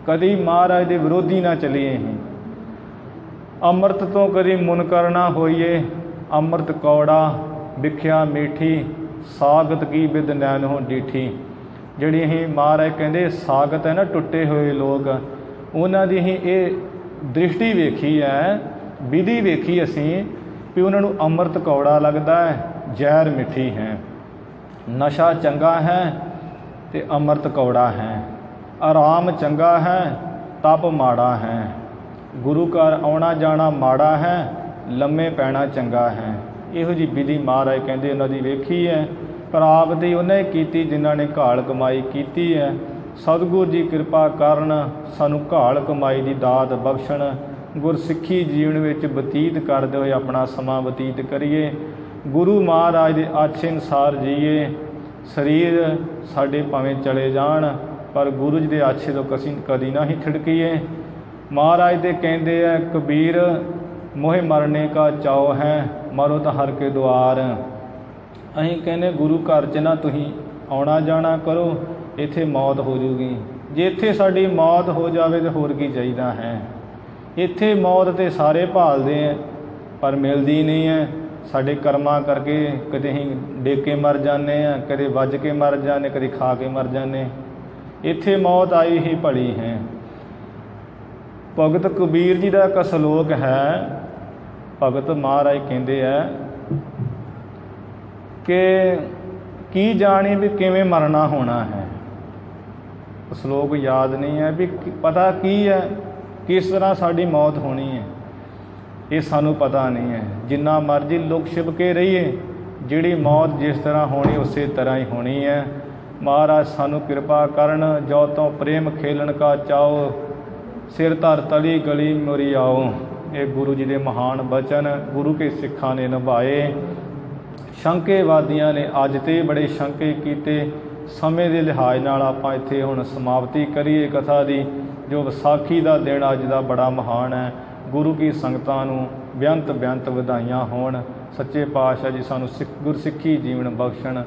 कभी महाराज के विरोधी ना चलीए। अमृत तो कभी मुनकर ना होइए। अमृत कौड़ा विख्या मीठी, सागत की बिद नैन हो डीठी। जिहड़ी असीं महाराज कहते सागत है ना, टुटे हुए लोग, उन्हां दी ही ये दृष्टि वेखी है, विधि वेखी असीं भी उन्हां नूं अमृत कौड़ा लगता है, जहर मिठी है। नशा चंगा है ते अमृत कौड़ा है, आराम चंगा है, तप माड़ा है। गुरु घर आना जाना माड़ा है, लम्मे पैना चंगा है। इहो जी विधि महाराज कहते उन्हां दी वेखी है। प्राप्ति उन्हें कीती जिन्हां ने घाल कमाई कीती है। सतगुर जी कृपा करन, सानू घाल कमाई की दात बख्शण। गुरसिੱਖੀ जीवन विच बतीत करते हुए अपना समा बतीत करिए। गुरु महाराज के आछे अनुसार जीए। शरीर साडे भावें चले जाण, पर गुरु जी के आछे तो कदी ना ही थिड़कीए। महाराज तो कहते हैं कबीर मोहे मरने का चाव है, मरो तो हर के द्वार। ਅਸੀਂ ਕਹਿੰਦੇ ਗੁਰੂ ਘਰ 'ਚ ਨਾ ਤੁਸੀਂ ਆਉਣਾ ਜਾਣਾ ਕਰੋ, ਇੱਥੇ ਮੌਤ ਹੋ ਜੂਗੀ। ਜੇ ਇੱਥੇ ਸਾਡੀ ਮੌਤ ਹੋ ਜਾਵੇ ਤਾਂ ਹੋਰ ਕੀ ਚਾਹੀਦਾ ਹੈ। ਇੱਥੇ ਮੌਤ ਤਾਂ ਸਾਰੇ ਭਾਲਦੇ ਹੈ ਪਰ ਮਿਲਦੀ ਨਹੀਂ ਹੈ। ਸਾਡੇ ਕਰਮਾਂ ਕਰਕੇ ਕਦੇ ਅਸੀਂ ਡਿੱਗ ਕੇ ਮਰ ਜਾਂਦੇ ਹਾਂ, ਕਦੇ ਵੱਜ ਕੇ ਮਰ ਜਾਂਦੇ, ਕਦੇ ਖਾ ਕੇ ਮਰ ਜਾਂਦੇ। ਇੱਥੇ ਮੌਤ ਆਈ ਹੀ ਭਲੀ ਹੈ। ਭਗਤ ਕਬੀਰ ਜੀ ਦਾ ਇੱਕ ਸਲੋਕ ਹੈ, ਭਗਤ ਮਹਾਰਾਜ ਕਹਿੰਦੇ ਹੈ ਕਿ ਕੀ ਜਾਣੀ ਵੀ ਕਿਵੇਂ ਮਰਨਾ ਹੋਣਾ ਹੈ। ਸਲੋਕ ਯਾਦ ਨਹੀਂ ਹੈ ਵੀ ਪਤਾ ਕੀ ਹੈ, ਕਿਸ ਤਰ੍ਹਾਂ ਸਾਡੀ ਮੌਤ ਹੋਣੀ ਹੈ, ਇਹ ਸਾਨੂੰ ਪਤਾ ਨਹੀਂ ਹੈ। ਜਿੰਨਾ ਮਰਜ਼ੀ ਲੁਕ ਛਿਪ ਕੇ ਰਹੀਏ, ਜਿਹੜੀ ਮੌਤ ਜਿਸ ਤਰ੍ਹਾਂ ਹੋਣੀ ਉਸੇ ਤਰ੍ਹਾਂ ਹੀ ਹੋਣੀ ਹੈ। ਮਹਾਰਾਜ ਸਾਨੂੰ ਕਿਰਪਾ ਕਰਨ, ਜੋ ਤੋਂ ਪ੍ਰੇਮ ਖੇਲਣ ਕਾ ਚਾਓ, ਸਿਰ ਧਰ ਤਲੀ ਗਲੀ ਮੁਰੀ ਆਓ। ਇਹ ਗੁਰੂ ਜੀ ਦੇ ਮਹਾਨ ਬਚਨ ਗੁਰੂ ਕੇ ਸਿੱਖਾਂ ਨੇ ਨਿਭਾਏ। ਸ਼ੰਕੇਵਾਦੀਆਂ ਨੇ ਅੱਜ ਤੇ ਬੜੇ ਸ਼ੰਕੇ ਕੀਤੇ। ਸਮੇਂ ਦੇ ਲਿਹਾਜ਼ ਨਾਲ ਆਪਾਂ ਇੱਥੇ ਹੁਣ ਸਮਾਪਤੀ ਕਰੀਏ ਕਥਾ ਦੀ। ਜੋ ਵਿਸਾਖੀ ਦਾ ਦਿਨ ਅੱਜ ਦਾ ਬੜਾ ਮਹਾਨ ਹੈ। ਗੁਰੂ ਕੀ ਸੰਗਤਾਂ ਨੂੰ ਬੇਅੰਤ ਬੇਅੰਤ ਵਧਾਈਆਂ ਹੋਣ। ਸੱਚੇ ਪਾਤਸ਼ਾਹ ਜੀ ਸਾਨੂੰ ਗੁਰਸਿੱਖੀ ਜੀਵਨ ਬਖਸ਼ਣ,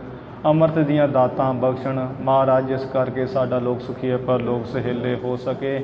ਅੰਮ੍ਰਿਤ ਦੀਆਂ ਦਾਤਾਂ ਬਖਸ਼ਣ। ਮਹਾਰਾਜ ਜਿਸ ਕਰਕੇ ਸਾਡਾ ਲੋਕ ਸੁਖੀ ਹੈ ਪਰ ਲੋਕ ਸਹੇਲੇ ਹੋ ਸਕੇ।